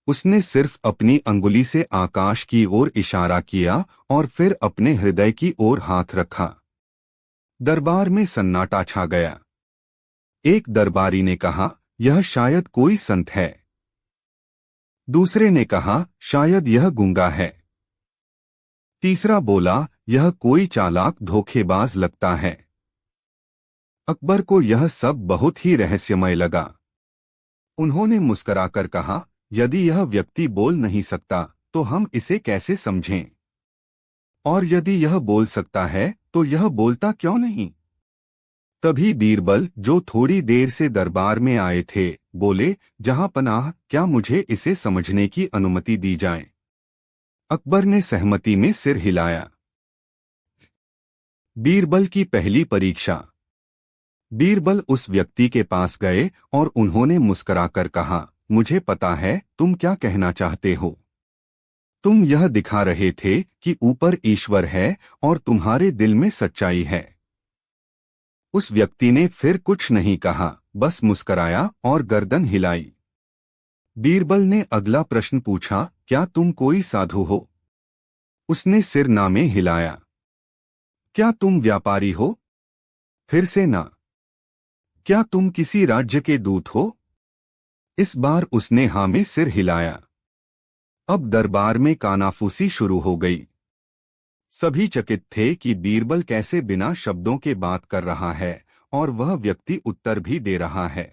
उसने सिर्फ अपनी अंगुली से आकाश की ओर इशारा किया और फिर अपने हृदय की ओर हाथ रखा। दरबार में सन्नाटा छा गया। एक दरबारी ने कहा, यह शायद कोई संत है। दूसरे ने कहा, शायद यह गूंगा है। तीसरा बोला, यह कोई चालाक धोखेबाज लगता है। अकबर को यह सब बहुत ही रहस्यमय लगा। उन्होंने मुस्कुराकर कहा, यदि यह व्यक्ति बोल नहीं सकता तो हम इसे कैसे समझें? और यदि यह बोल सकता है तो यह बोलता क्यों नहीं? तभी बीरबल, जो थोड़ी देर से दरबार में आए थे, बोले, जहां पनाह, क्या मुझे इसे समझने की अनुमति दी जाए? अकबर ने सहमति में सिर हिलाया। बीरबल की पहली परीक्षा। बीरबल उस व्यक्ति के पास गए और उन्होंने मुस्कुराकर कहा, मुझे पता है तुम क्या कहना चाहते हो। तुम यह दिखा रहे थे कि ऊपर ईश्वर है और तुम्हारे दिल में सच्चाई है। उस व्यक्ति ने फिर कुछ नहीं कहा, बस मुस्कराया और गर्दन हिलाई। बीरबल ने अगला प्रश्न पूछा, क्या तुम कोई साधु हो? उसने सिर नामे हिलाया। क्या तुम व्यापारी हो? फिर से ना। क्या तुम किसी राज्य के दूत हो? इस बार उसने हाँ में सिर हिलाया। अब दरबार में कानाफूसी शुरू हो गई। सभी चकित थे कि बीरबल कैसे बिना शब्दों के बात कर रहा है और वह व्यक्ति उत्तर भी दे रहा है।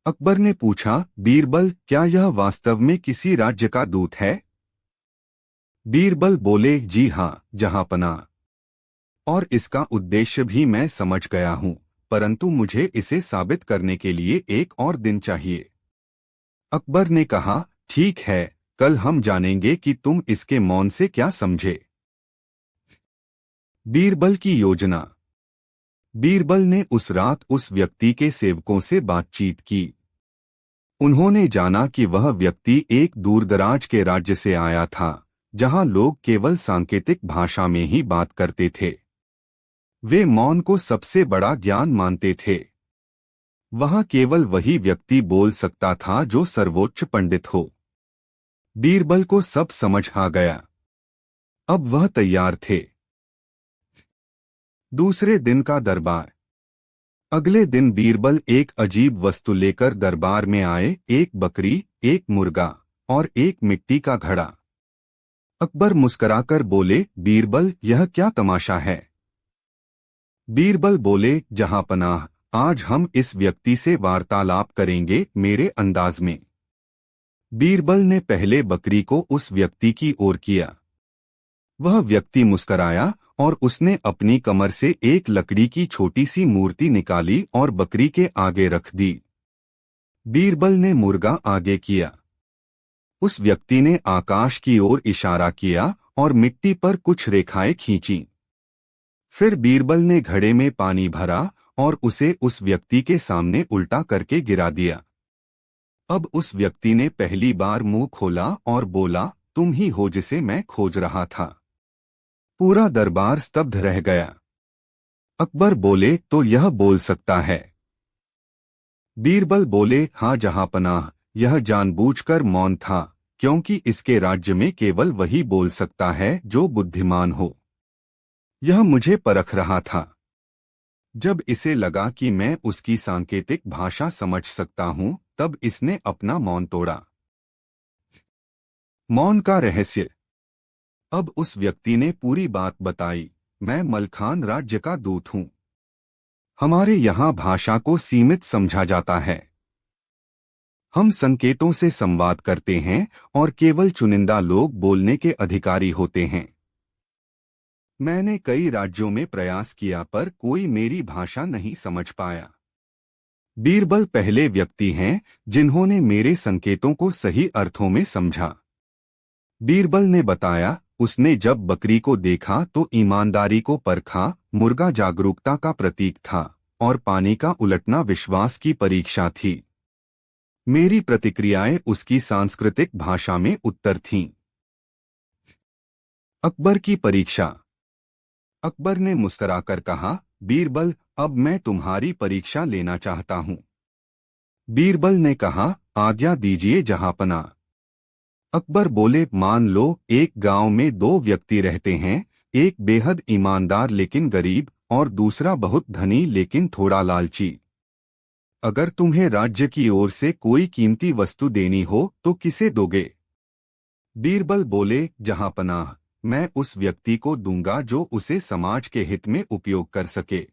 अकबर ने पूछा, बीरबल, क्या यह वास्तव में किसी राज्य का दूत है? बीरबल बोले, जी हाँ, जहांपनाह। और इसका उद्देश्य भी मैं समझ गया हूं, परंतु मुझे इसे साबित करने के लिए एक और दिन चाहिए। अकबर ने कहा, ठीक है, कल हम जानेंगे कि तुम इसके मौन से क्या समझे। बीरबल की योजना। बीरबल ने उस रात उस व्यक्ति के सेवकों से बातचीत की। उन्होंने जाना कि वह व्यक्ति एक दूरदराज के राज्य से आया था, जहां लोग केवल सांकेतिक भाषा में ही बात करते थे। वे मौन को सबसे बड़ा ज्ञान मानते थे। वहां केवल वही व्यक्ति बोल सकता था जो सर्वोच्च पंडित हो। बीरबल को सब समझ आ गया। अब वह तैयार थे। दूसरे दिन का दरबार। अगले दिन बीरबल एक अजीब वस्तु लेकर दरबार में आए, एक बकरी, एक मुर्गा और एक मिट्टी का घड़ा। अकबर मुस्कुराकर बोले, बीरबल, यह क्या तमाशा है? बीरबल बोले, जहांपनाह, आज हम इस व्यक्ति से वार्तालाप करेंगे मेरे अंदाज में। बीरबल ने पहले बकरी को उस व्यक्ति की ओर किया। वह व्यक्ति मुस्कराया और उसने अपनी कमर से एक लकड़ी की छोटी सी मूर्ति निकाली और बकरी के आगे रख दी। बीरबल ने मुर्गा आगे किया। उस व्यक्ति ने आकाश की ओर इशारा किया और मिट्टी पर कुछ रेखाएं खींची। फिर बीरबल ने घड़े में पानी भरा और उसे उस व्यक्ति के सामने उल्टा करके गिरा दिया। अब उस व्यक्ति ने पहली बार मुंह खोला और बोला, तुम ही हो जिसे मैं खोज रहा था। पूरा दरबार स्तब्ध रह गया। अकबर बोले, तो यह बोल सकता है? बीरबल बोले, हाँ जहांपनाह, यह जानबूझकर मौन था, क्योंकि इसके राज्य में केवल वही बोल सकता है जो बुद्धिमान हो। यह मुझे परख रहा था। जब इसे लगा कि मैं उसकी सांकेतिक भाषा समझ सकता हूं, तब इसने अपना मौन तोड़ा। मौन का रहस्य। अब उस व्यक्ति ने पूरी बात बताई। मैं मलखान राज्य का दूत हूं। हमारे यहाँ भाषा को सीमित समझा जाता है। हम संकेतों से संवाद करते हैं और केवल चुनिंदा लोग बोलने के अधिकारी होते हैं। मैंने कई राज्यों में प्रयास किया पर कोई मेरी भाषा नहीं समझ पाया। बीरबल पहले व्यक्ति हैं जिन्होंने मेरे संकेतों को सही अर्थों में समझा। बीरबल ने बताया, उसने जब बकरी को देखा तो ईमानदारी को परखा, मुर्गा जागरूकता का प्रतीक था और पानी का उलटना विश्वास की परीक्षा थी। मेरी प्रतिक्रियाएं उसकी सांस्कृतिक भाषा में उत्तर थीं। अकबर की परीक्षा। अकबर ने मुस्कुराकर कहा, बीरबल, अब मैं तुम्हारी परीक्षा लेना चाहता हूं। बीरबल ने कहा, आज्ञा दीजिए जहांपनाह। अकबर बोले, मान लो एक गांव में दो व्यक्ति रहते हैं, एक बेहद ईमानदार लेकिन गरीब और दूसरा बहुत धनी लेकिन थोड़ा लालची। अगर तुम्हें राज्य की ओर से कोई कीमती वस्तु देनी हो तो किसे दोगे? बीरबल बोले, जहांपनाह, मैं उस व्यक्ति को दूंगा जो उसे समाज के हित में उपयोग कर सके।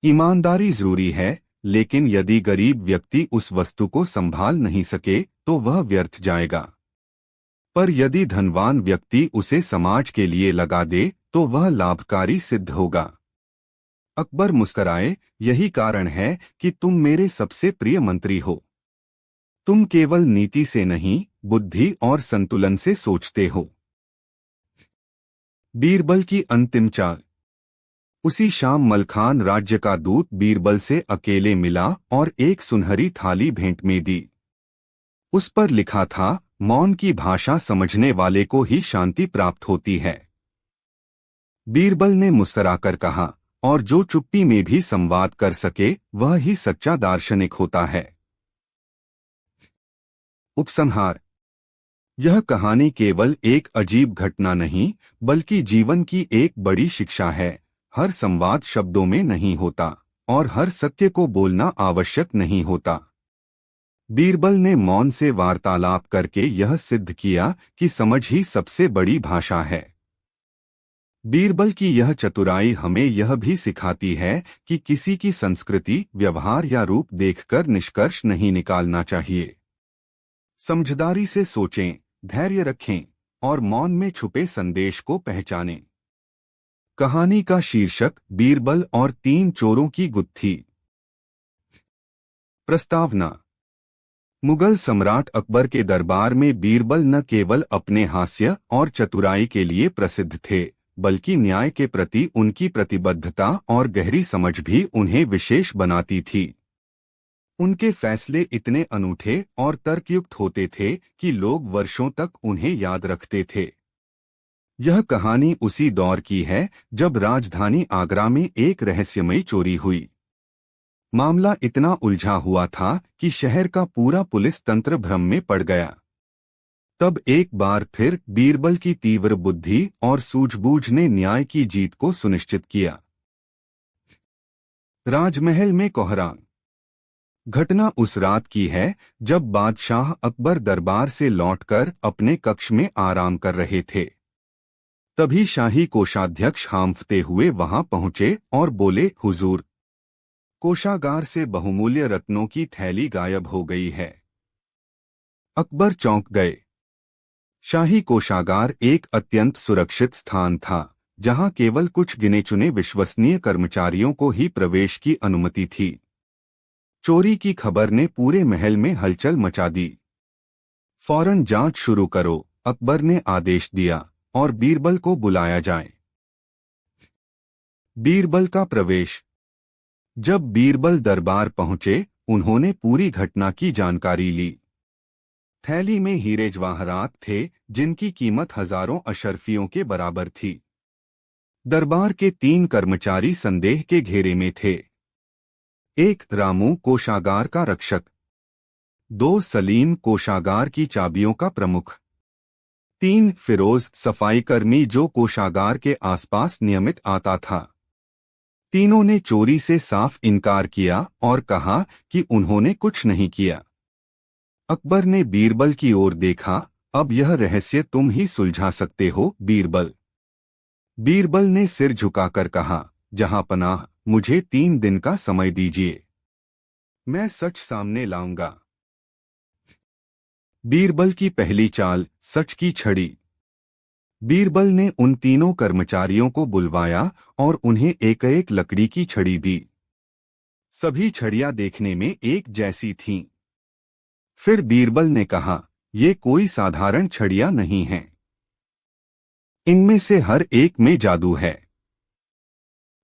ईमानदारी जरूरी है, लेकिन यदि गरीब व्यक्ति उस वस्तु को संभाल नहीं सके तो वह व्यर्थ जाएगा। पर यदि धनवान व्यक्ति उसे समाज के लिए लगा दे तो वह लाभकारी सिद्ध होगा। अकबर मुस्कराए, यही कारण है कि तुम मेरे सबसे प्रिय मंत्री हो। तुम केवल नीति से नहीं, बुद्धि और संतुलन से सोचते हो। बीरबल की अंतिम चाल। उसी शाम मलखान राज्य का दूत बीरबल से अकेले मिला और एक सुनहरी थाली भेंट में दी। उस पर लिखा था, मौन की भाषा समझने वाले को ही शांति प्राप्त होती है। बीरबल ने मुस्कुराकर कहा, और जो चुप्पी में भी संवाद कर सके वह ही सच्चा दार्शनिक होता है। उपसंहार। यह कहानी केवल एक अजीब घटना नहीं बल्कि जीवन की एक बड़ी शिक्षा है। हर संवाद शब्दों में नहीं होता और हर सत्य को बोलना आवश्यक नहीं होता। बीरबल ने मौन से वार्तालाप करके यह सिद्ध किया कि समझ ही सबसे बड़ी भाषा है। बीरबल की यह चतुराई हमें यह भी सिखाती है कि किसी की संस्कृति, व्यवहार या रूप देखकर निष्कर्ष नहीं निकालना चाहिए। समझदारी से सोचें, धैर्य रखें और मौन में छुपे संदेश को पहचानें। कहानी का शीर्षक बीरबल और 3 चोरों की गुत्थी। प्रस्तावना। मुगल सम्राट अकबर के दरबार में बीरबल न केवल अपने हास्य और चतुराई के लिए प्रसिद्ध थे बल्कि न्याय के प्रति उनकी प्रतिबद्धता और गहरी समझ भी उन्हें विशेष बनाती थी। उनके फैसले इतने अनूठे और तर्कयुक्त होते थे कि लोग वर्षों तक उन्हें याद रखते थे। यह कहानी उसी दौर की है जब राजधानी आगरा में एक रहस्यमयी चोरी हुई। मामला इतना उलझा हुआ था कि शहर का पूरा पुलिस तंत्र भ्रम में पड़ गया। तब एक बार फिर बीरबल की तीव्र बुद्धि और सूझबूझ ने न्याय की जीत को सुनिश्चित किया। राजमहल में कोहराम। घटना उस रात की है जब बादशाह अकबर दरबार से लौटकर अपने कक्ष में आराम कर रहे थे। तभी शाही कोषाध्यक्ष हांफते हुए वहां पहुंचे और बोले, हुजूर, कोषागार से बहुमूल्य रत्नों की थैली गायब हो गई है। अकबर चौंक गए। शाही कोषागार एक अत्यंत सुरक्षित स्थान था जहां केवल कुछ गिने चुने विश्वसनीय कर्मचारियों को ही प्रवेश की अनुमति थी। चोरी की खबर ने पूरे महल में हलचल मचा दी। फौरन जांच शुरू करो, अकबर ने आदेश दिया, और बीरबल को बुलाया जाए। बीरबल का प्रवेश। जब बीरबल दरबार पहुंचे उन्होंने पूरी घटना की जानकारी ली। थैली में हीरे जवाहरात थे जिनकी कीमत हजारों अशर्फियों के बराबर थी। दरबार के 3 कर्मचारी संदेह के घेरे में थे। 1 रामू, कोषागार का रक्षक। 2 सलीम, कोषागार की चाबियों का प्रमुख। 3 फिरोज, सफाईकर्मी जो कोषागार के आसपास नियमित आता था। तीनों ने चोरी से साफ इनकार किया और कहा कि उन्होंने कुछ नहीं किया। अकबर ने बीरबल की ओर देखा, अब यह रहस्य तुम ही सुलझा सकते हो बीरबल। बीरबल ने सिर झुकाकर कहा, जहांपनाह, मुझे 3 दिन का समय दीजिए, मैं सच सामने लाऊंगा। बीरबल की पहली चाल, सच की छड़ी। बीरबल ने उन तीनों कर्मचारियों को बुलवाया और उन्हें एक-एक लकड़ी की छड़ी दी। सभी छड़ियां देखने में एक जैसी थीं। फिर बीरबल ने कहा, ये कोई साधारण छड़ियां नहीं हैं। इनमें से हर एक में जादू है।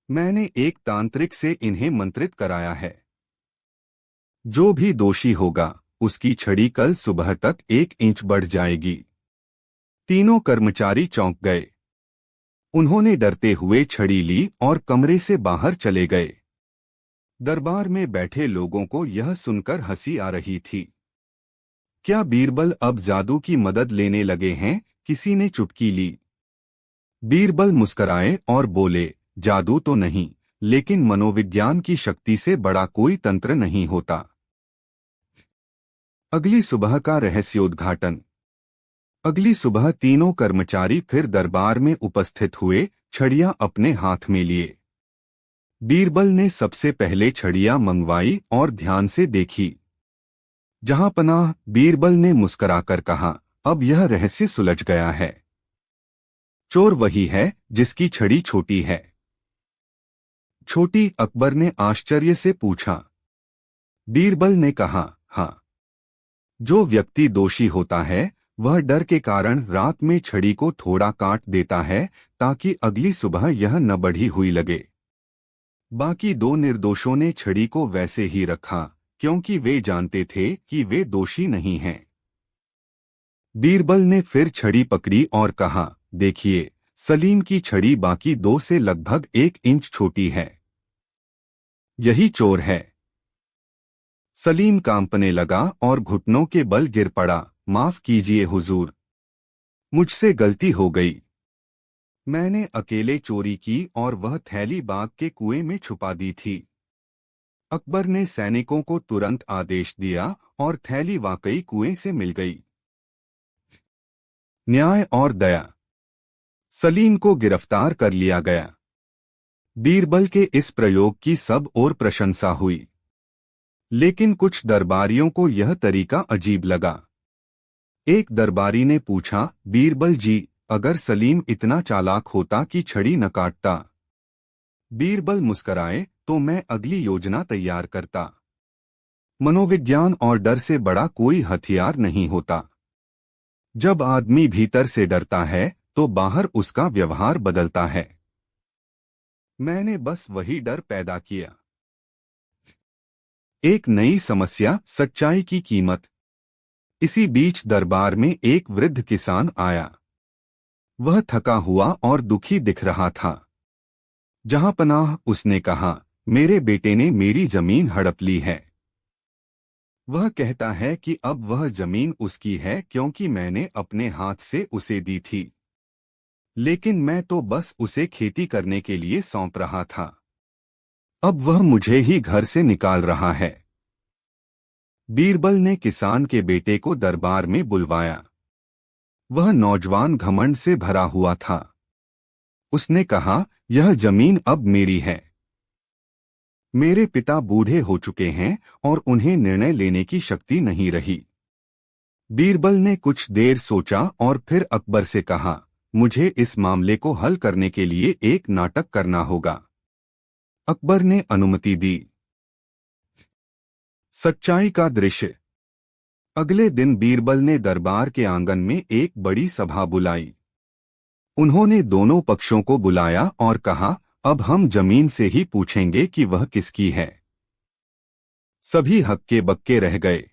मैंने एक तांत्रिक से इन्हें मंत्रित कराया है। जो भी दोषी होगा उसकी छड़ी कल सुबह तक 1 इंच बढ़ जाएगी। तीनों कर्मचारी चौंक गए। उन्होंने डरते हुए छड़ी ली और कमरे से बाहर चले गए। दरबार में बैठे लोगों को यह सुनकर हंसी आ रही थी। क्या बीरबल अब जादू की मदद लेने लगे हैं? किसी ने चुटकी ली। बीरबल मुस्कराए और बोले, जादू तो नहीं, लेकिन मनोविज्ञान की शक्ति से बड़ा कोई तंत्र नहीं होता। अगली सुबह का रहस्योद्घाटन। अगली सुबह तीनों कर्मचारी फिर दरबार में उपस्थित हुए, छड़ियां अपने हाथ में लिए। बीरबल ने सबसे पहले छड़ियां मंगवाई और ध्यान से देखी। जहांपनाह, बीरबल ने मुस्कुराकर कहा, अब यह रहस्य सुलझ गया है। चोर वही है जिसकी छड़ी छोटी है। छोटी? अकबर ने आश्चर्य से पूछा। बीरबल ने कहा, हाँ। जो व्यक्ति दोषी होता है वह डर के कारण रात में छड़ी को थोड़ा काट देता है ताकि अगली सुबह यह न बढ़ी हुई लगे। बाकी 2 निर्दोषों ने छड़ी को वैसे ही रखा क्योंकि वे जानते थे कि वे दोषी नहीं हैं। बीरबल ने फिर छड़ी पकड़ी और कहा, देखिए, सलीम की छड़ी बाकी दो से लगभग 1 इंच छोटी है। यही चोर है। सलीम कांपने लगा और घुटनों के बल गिर पड़ा। माफ कीजिए हुजूर, मुझसे गलती हो गई। मैंने अकेले चोरी की और वह थैली बाग के कुएं में छुपा दी थी। अकबर ने सैनिकों को तुरंत आदेश दिया और थैली वाकई कुएं से मिल गई। न्याय और दया। सलीम को गिरफ्तार कर लिया गया। बीरबल के इस प्रयोग की सब ओर प्रशंसा हुई, लेकिन कुछ दरबारियों को यह तरीका अजीब लगा। एक दरबारी ने पूछा, बीरबल जी, अगर सलीम इतना चालाक होता कि छड़ी न काटता? बीरबल मुस्कराए, तो मैं अगली योजना तैयार करता। मनोविज्ञान और डर से बड़ा कोई हथियार नहीं होता। जब आदमी भीतर से डरता है तो बाहर उसका व्यवहार बदलता है। मैंने बस वही डर पैदा किया। एक नई समस्या, सच्चाई की कीमत। इसी बीच दरबार में एक वृद्ध किसान आया। वह थका हुआ और दुखी दिख रहा था। जहांपनाह, उसने कहा, मेरे बेटे ने मेरी जमीन हड़प ली है। वह कहता है कि अब वह जमीन उसकी है क्योंकि मैंने अपने हाथ से उसे दी थी, लेकिन मैं तो बस उसे खेती करने के लिए सौंप रहा था। अब वह मुझे ही घर से निकाल रहा है। बीरबल ने किसान के बेटे को दरबार में बुलवाया। वह नौजवान घमंड से भरा हुआ था। उसने कहा, यह जमीन अब मेरी है। मेरे पिता बूढ़े हो चुके हैं और उन्हें निर्णय लेने की शक्ति नहीं रही। बीरबल ने कुछ देर सोचा और फिर अकबर से कहा, मुझे इस मामले को हल करने के लिए एक नाटक करना होगा। अकबर ने अनुमति दी। सच्चाई का दृश्य। अगले दिन बीरबल ने दरबार के आंगन में एक बड़ी सभा बुलाई। उन्होंने दोनों पक्षों को बुलाया और कहा, अब हम जमीन से ही पूछेंगे कि वह किसकी है। सभी हक्के बक्के रह गए।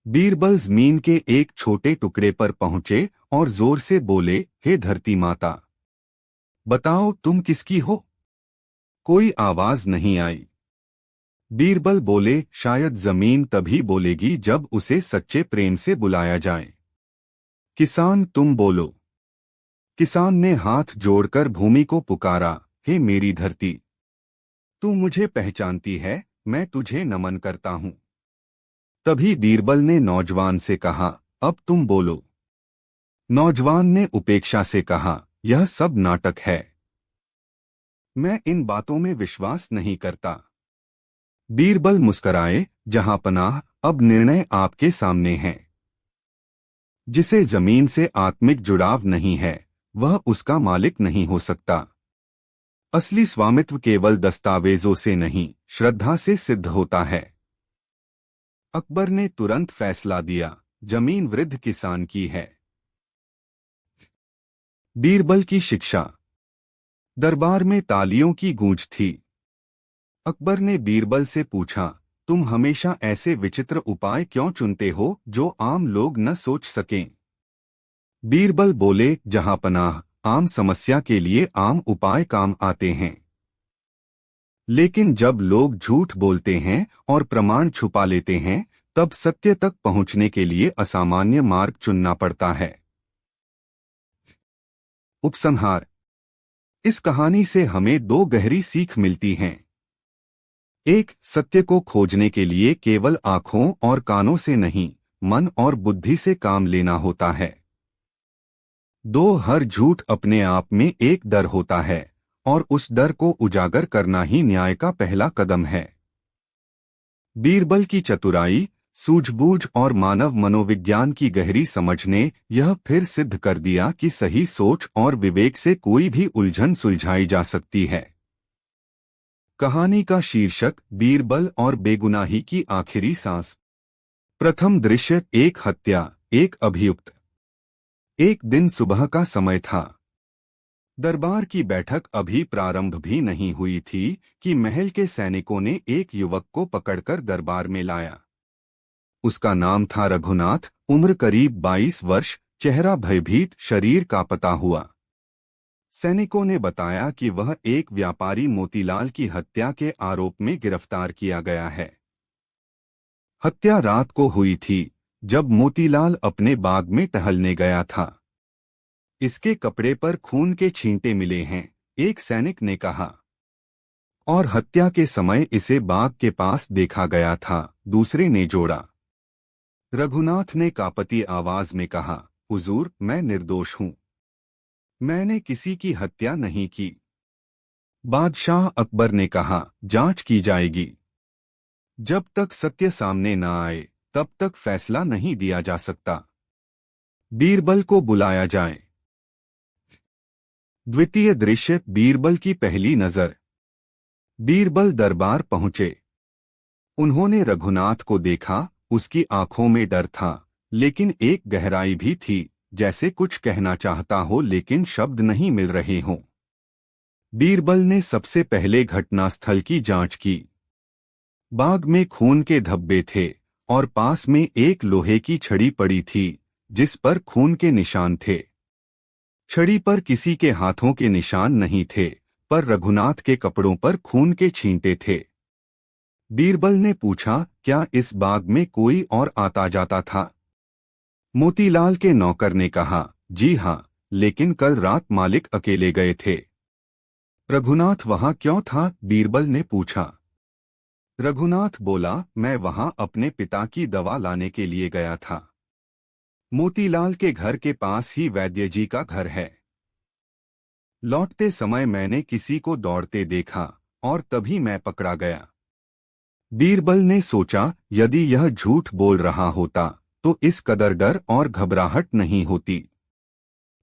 बीरबल जमीन के एक छोटे टुकड़े पर पहुंचे और जोर से बोले, हे धरती माता, बताओ तुम किसकी हो? कोई आवाज नहीं आई। बीरबल बोले, शायद जमीन तभी बोलेगी जब उसे सच्चे प्रेम से बुलाया जाए। किसान, तुम बोलो। किसान ने हाथ जोड़कर भूमि को पुकारा, हे मेरी धरती, तू मुझे पहचानती है, मैं तुझे नमन करता हूं। तभी बीरबल ने नौजवान से कहा, अब तुम बोलो। नौजवान ने उपेक्षा से कहा, यह सब नाटक है। मैं इन बातों में विश्वास नहीं करता। बीरबल मुस्कराए, जहांपनाह, अब निर्णय आपके सामने है। जिसे जमीन से आत्मिक जुड़ाव नहीं है, वह उसका मालिक नहीं हो सकता। असली स्वामित्व केवल दस्तावेजों से नहीं, श्रद्धा से सिद्ध होता है। अकबर ने तुरंत फैसला दिया, जमीन वृद्ध किसान की है। बीरबल की शिक्षा। दरबार में तालियों की गूंज थी। अकबर ने बीरबल से पूछा, तुम हमेशा ऐसे विचित्र उपाय क्यों चुनते हो जो आम लोग न सोच सकें? बीरबल बोले, जहांपनाह, आम समस्या के लिए आम उपाय काम आते हैं, लेकिन जब लोग झूठ बोलते हैं और प्रमाण छुपा लेते हैं, तब सत्य तक पहुंचने के लिए असामान्य मार्ग चुनना पड़ता है। उपसंहार। इस कहानी से हमें दो गहरी सीख मिलती हैं। एक, सत्य को खोजने के लिए केवल आंखों और कानों से नहीं, मन और बुद्धि से काम लेना होता है। दो, हर झूठ अपने आप में एक डर होता है और उस डर को उजागर करना ही न्याय का पहला कदम है। बीरबल की चतुराई, सूझबूझ और मानव मनोविज्ञान की गहरी समझ ने यह फिर सिद्ध कर दिया कि सही सोच और विवेक से कोई भी उलझन सुलझाई जा सकती है। कहानी का शीर्षक, बीरबल और बेगुनाही की आखिरी सांस। प्रथम दृश्य, एक हत्या, एक अभियुक्त। एक दिन सुबह का समय था। दरबार की बैठक अभी प्रारंभ भी नहीं हुई थी कि महल के सैनिकों ने एक युवक को पकड़कर दरबार में लाया। उसका नाम था रघुनाथ, उम्र करीब 22 वर्ष, चेहरा भयभीत, शरीर कांपता हुआ। सैनिकों ने बताया कि वह एक व्यापारी मोतीलाल की हत्या के आरोप में गिरफ्तार किया गया है। हत्या रात को हुई थी, जब मोतीलाल अपने बाग में टहलने गया था। इसके कपड़े पर खून के छींटे मिले हैं, एक सैनिक ने कहा। और हत्या के समय इसे बाग के पास देखा गया था, दूसरे ने जोड़ा। रघुनाथ ने कांपती आवाज में कहा, हुजूर, मैं निर्दोष हूं। मैंने किसी की हत्या नहीं की। बादशाह अकबर ने कहा, जांच की जाएगी। जब तक सत्य सामने न आए, तब तक फैसला नहीं दिया जा सकता। बीरबल को बुलाया जाए। द्वितीय दृश्य, बीरबल की पहली नजर। बीरबल दरबार पहुंचे। उन्होंने रघुनाथ को देखा। उसकी आंखों में डर था, लेकिन एक गहराई भी थी, जैसे कुछ कहना चाहता हो लेकिन शब्द नहीं मिल रहे हों। बीरबल ने सबसे पहले घटनास्थल की जांच की। बाग में खून के धब्बे थे और पास में एक लोहे की छड़ी पड़ी थी, जिस पर खून के निशान थे। छड़ी पर किसी के हाथों के निशान नहीं थे, पर रघुनाथ के कपड़ों पर खून के छींटे थे। बीरबल ने पूछा, क्या इस बाग में कोई और आता जाता था? मोतीलाल के नौकर ने कहा, जी हाँ, लेकिन कल रात मालिक अकेले गए थे। रघुनाथ वहां क्यों था? बीरबल ने पूछा। रघुनाथ बोला, मैं वहां अपने पिता की दवा लाने के लिए गया था। मोतीलाल के घर के पास ही वैद्य जी का घर है। लौटते समय मैंने किसी को दौड़ते देखा और तभी मैं पकड़ा गया। बीरबल ने सोचा, यदि यह झूठ बोल रहा होता तो इस कदर डर और घबराहट नहीं होती।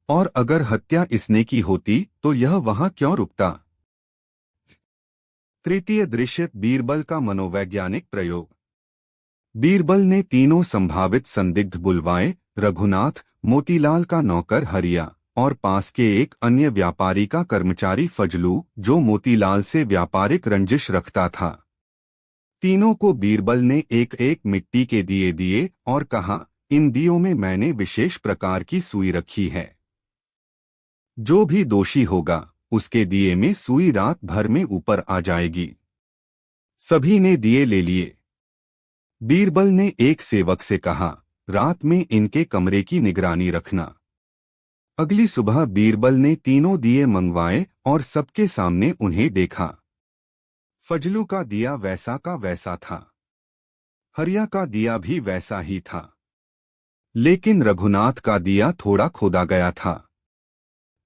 और अगर हत्या इसने की होती तो यह वहां क्यों रुकता? तृतीय दृश्य, बीरबल का मनोवैज्ञानिक प्रयोग। बीरबल ने तीनों संभावित संदिग्ध बुलवाए, रघुनाथ, मोतीलाल का नौकर हरिया और पास के एक अन्य व्यापारी का कर्मचारी फजलू, जो मोतीलाल से व्यापारिक रंजिश रखता था। तीनों को बीरबल ने एक एक मिट्टी के दिए दिए और कहा, इन दियों में मैंने विशेष प्रकार की सुई रखी है। जो भी दोषी होगा, उसके दिए में सुई रात भर में ऊपर आ जाएगी। सभी ने दिए ले लिए। बीरबल ने एक सेवक से कहा, रात में इनके कमरे की निगरानी रखना। अगली सुबह बीरबल ने तीनों दिए मंगवाए और सबके सामने उन्हें देखा। फजलू का दिया वैसा का वैसा था। हरिया का दिया भी वैसा ही था, लेकिन रघुनाथ का दिया थोड़ा खोदा गया था।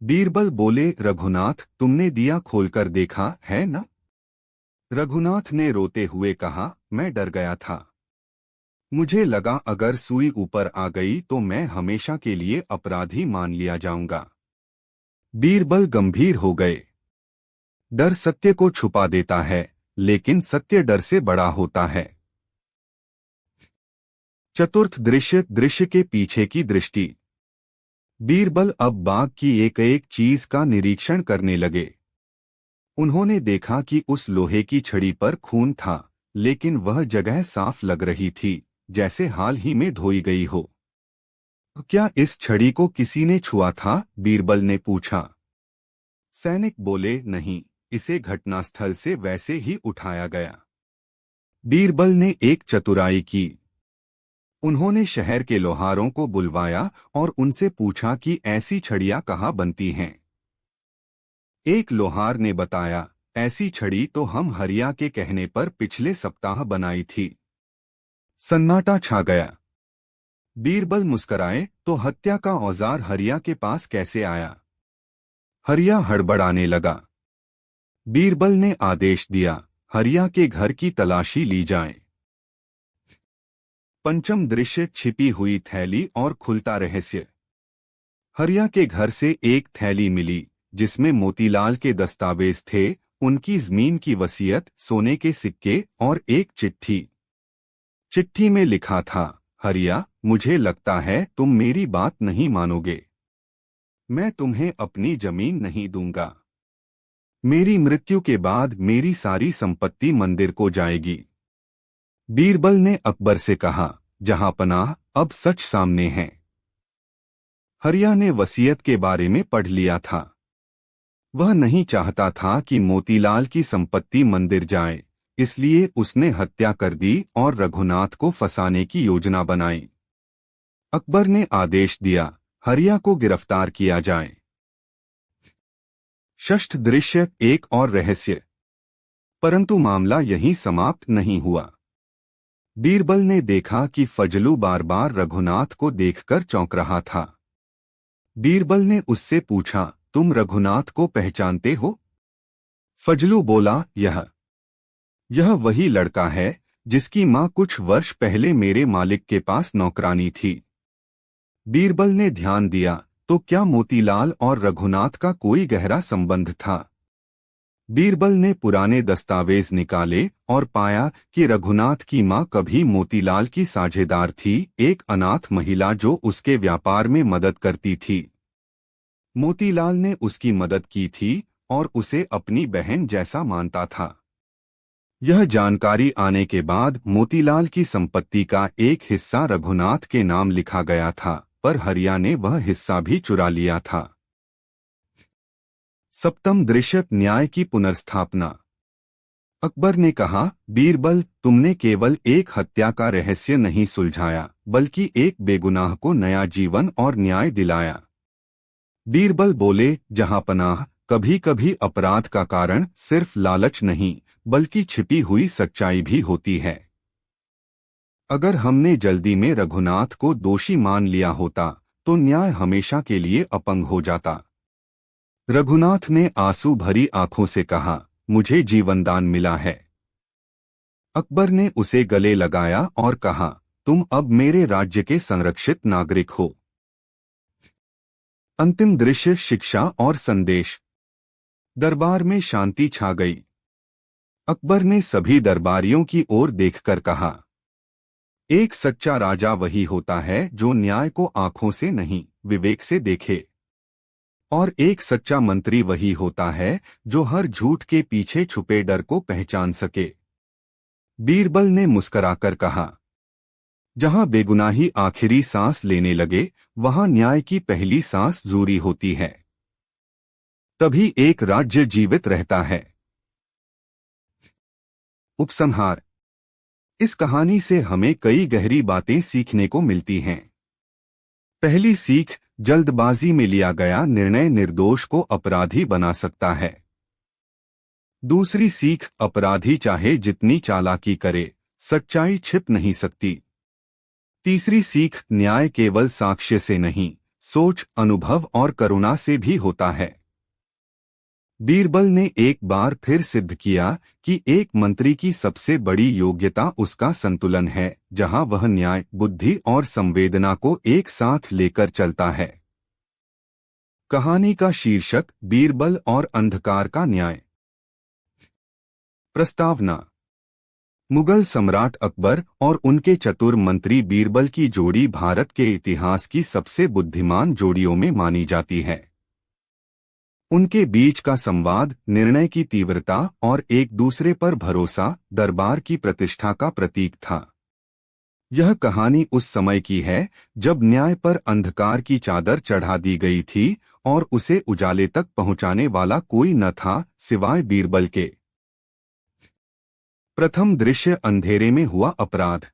बीरबल बोले, रघुनाथ, तुमने दिया खोलकर देखा है ना? रघुनाथ ने रोते हुए कहा, मैं डर गया था। मुझे लगा अगर सुई ऊपर आ गई तो मैं हमेशा के लिए अपराधी मान लिया जाऊंगा। बीरबल गंभीर हो गए। डर सत्य को छुपा देता है, लेकिन सत्य डर से बड़ा होता है। चतुर्थ दृश्य, दृश्य के पीछे की दृष्टि। बीरबल अब बाग की एक एक चीज का निरीक्षण करने लगे। उन्होंने देखा कि उस लोहे की छड़ी पर खून था, लेकिन वह जगह साफ लग रही थी, जैसे हाल ही में धोई गई हो। क्या इस छड़ी को किसी ने छुआ था? बीरबल ने पूछा। सैनिक बोले, नहीं, इसे घटनास्थल से वैसे ही उठाया गया। बीरबल ने एक चतुराई की। उन्होंने शहर के लोहारों को बुलवाया और उनसे पूछा कि ऐसी छड़ियां कहाँ बनती हैं। एक लोहार ने बताया, ऐसी छड़ी तो हम हरिया के कहने पर पिछले सप्ताह बनाई थी। सन्नाटा छा गया। बीरबल मुस्कराए, तो हत्या का औजार हरिया के पास कैसे आया? हरिया हड़बड़ाने लगा। बीरबल ने आदेश दिया, हरिया के घर की तलाशी ली जाए। पंचम दृश्य, छिपी हुई थैली और खुलता रहस्य। हरिया के घर से एक थैली मिली, जिसमें मोतीलाल के दस्तावेज थे, उनकी जमीन की वसीयत, सोने के सिक्के और एक चिट्ठी। चिट्ठी में लिखा था, हरिया, मुझे लगता है तुम मेरी बात नहीं मानोगे। मैं तुम्हें अपनी जमीन नहीं दूंगा। मेरी मृत्यु के बाद मेरी सारी संपत्ति मंदिर को जाएगी। बीरबल ने अकबर से कहा, जहांपनाह, अब सच सामने है। हरिया ने वसीयत के बारे में पढ़ लिया था। वह नहीं चाहता था कि मोतीलाल की संपत्ति मंदिर जाए, इसलिए उसने हत्या कर दी और रघुनाथ को फंसाने की योजना बनाई। अकबर ने आदेश दिया, हरिया को गिरफ्तार किया जाए। षष्ठ दृश्य, एक और रहस्य। परंतु मामला यहीं समाप्त नहीं हुआ। बीरबल ने देखा कि फजलू बार बार रघुनाथ को देखकर चौंक रहा था। बीरबल ने उससे पूछा, तुम रघुनाथ को पहचानते हो? फजलू बोला, यह वही लड़का है जिसकी मां कुछ वर्ष पहले मेरे मालिक के पास नौकरानी थी। बीरबल ने ध्यान दिया, तो क्या मोतीलाल और रघुनाथ का कोई गहरा संबंध था? बीरबल ने पुराने दस्तावेज निकाले और पाया कि रघुनाथ की मां कभी मोतीलाल की साझेदार थी, एक अनाथ महिला जो उसके व्यापार में मदद करती थी। मोतीलाल ने उसकी मदद की थी और उसे अपनी बहन जैसा मानता था। यह जानकारी आने के बाद मोतीलाल की संपत्ति का एक हिस्सा रघुनाथ के नाम लिखा गया था, पर हरिया ने वह हिस्सा भी चुरा लिया था। सप्तम दृश्य, न्याय की पुनर्स्थापना। अकबर ने कहा, बीरबल, तुमने केवल एक हत्या का रहस्य नहीं सुलझाया, बल्कि एक बेगुनाह को नया जीवन और न्याय दिलाया। बीरबल बोले, जहांपनाह, कभी कभी अपराध का कारण सिर्फ लालच नहीं, बल्कि छिपी हुई सच्चाई भी होती है। अगर हमने जल्दी में रघुनाथ को दोषी मान लिया होता, तो न्याय हमेशा के लिए अपंग हो जाता। रघुनाथ ने आंसू भरी आंखों से कहा, मुझे जीवनदान मिला है। अकबर ने उसे गले लगाया और कहा, तुम अब मेरे राज्य के संरक्षित नागरिक हो। अंतिम दृश्य, शिक्षा और संदेश। दरबार में शांति छा गई। अकबर ने सभी दरबारियों की ओर देखकर कहा, एक सच्चा राजा वही होता है जो न्याय को आंखों से नहीं, विवेक से देखे। और एक सच्चा मंत्री वही होता है जो हर झूठ के पीछे छुपे डर को पहचान सके। बीरबल ने मुस्कराकर कहा, जहां बेगुनाही आखिरी सांस लेने लगे, वहां न्याय की पहली सांस जरूरी होती है। तभी एक राज्य जीवित रहता है। उपसंहार। इस कहानी से हमें कई गहरी बातें सीखने को मिलती हैं। पहली सीख, जल्दबाजी में लिया गया निर्णय निर्दोष को अपराधी बना सकता है। दूसरी सीख, अपराधी चाहे जितनी चालाकी करे, सच्चाई छिप नहीं सकती। तीसरी सीख, न्याय केवल साक्ष्य से नहीं, सोच, अनुभव और करुणा से भी होता है। बीरबल ने एक बार फिर सिद्ध किया कि एक मंत्री की सबसे बड़ी योग्यता उसका संतुलन है, जहां वह न्याय, बुद्धि और संवेदना को एक साथ लेकर चलता है। कहानी का शीर्षक, बीरबल और अंधकार का न्याय। प्रस्तावना। मुगल सम्राट अकबर और उनके चतुर मंत्री बीरबल की जोड़ी भारत के इतिहास की सबसे बुद्धिमान जोड़ियों में मानी जाती है। उनके बीच का संवाद, निर्णय की तीव्रता और एक दूसरे पर भरोसा दरबार की प्रतिष्ठा का प्रतीक था। यह कहानी उस समय की है जब न्याय पर अंधकार की चादर चढ़ा दी गई थी और उसे उजाले तक पहुंचाने वाला कोई न था सिवाय बीरबल के। प्रथम दृश्य, अंधेरे में हुआ अपराध।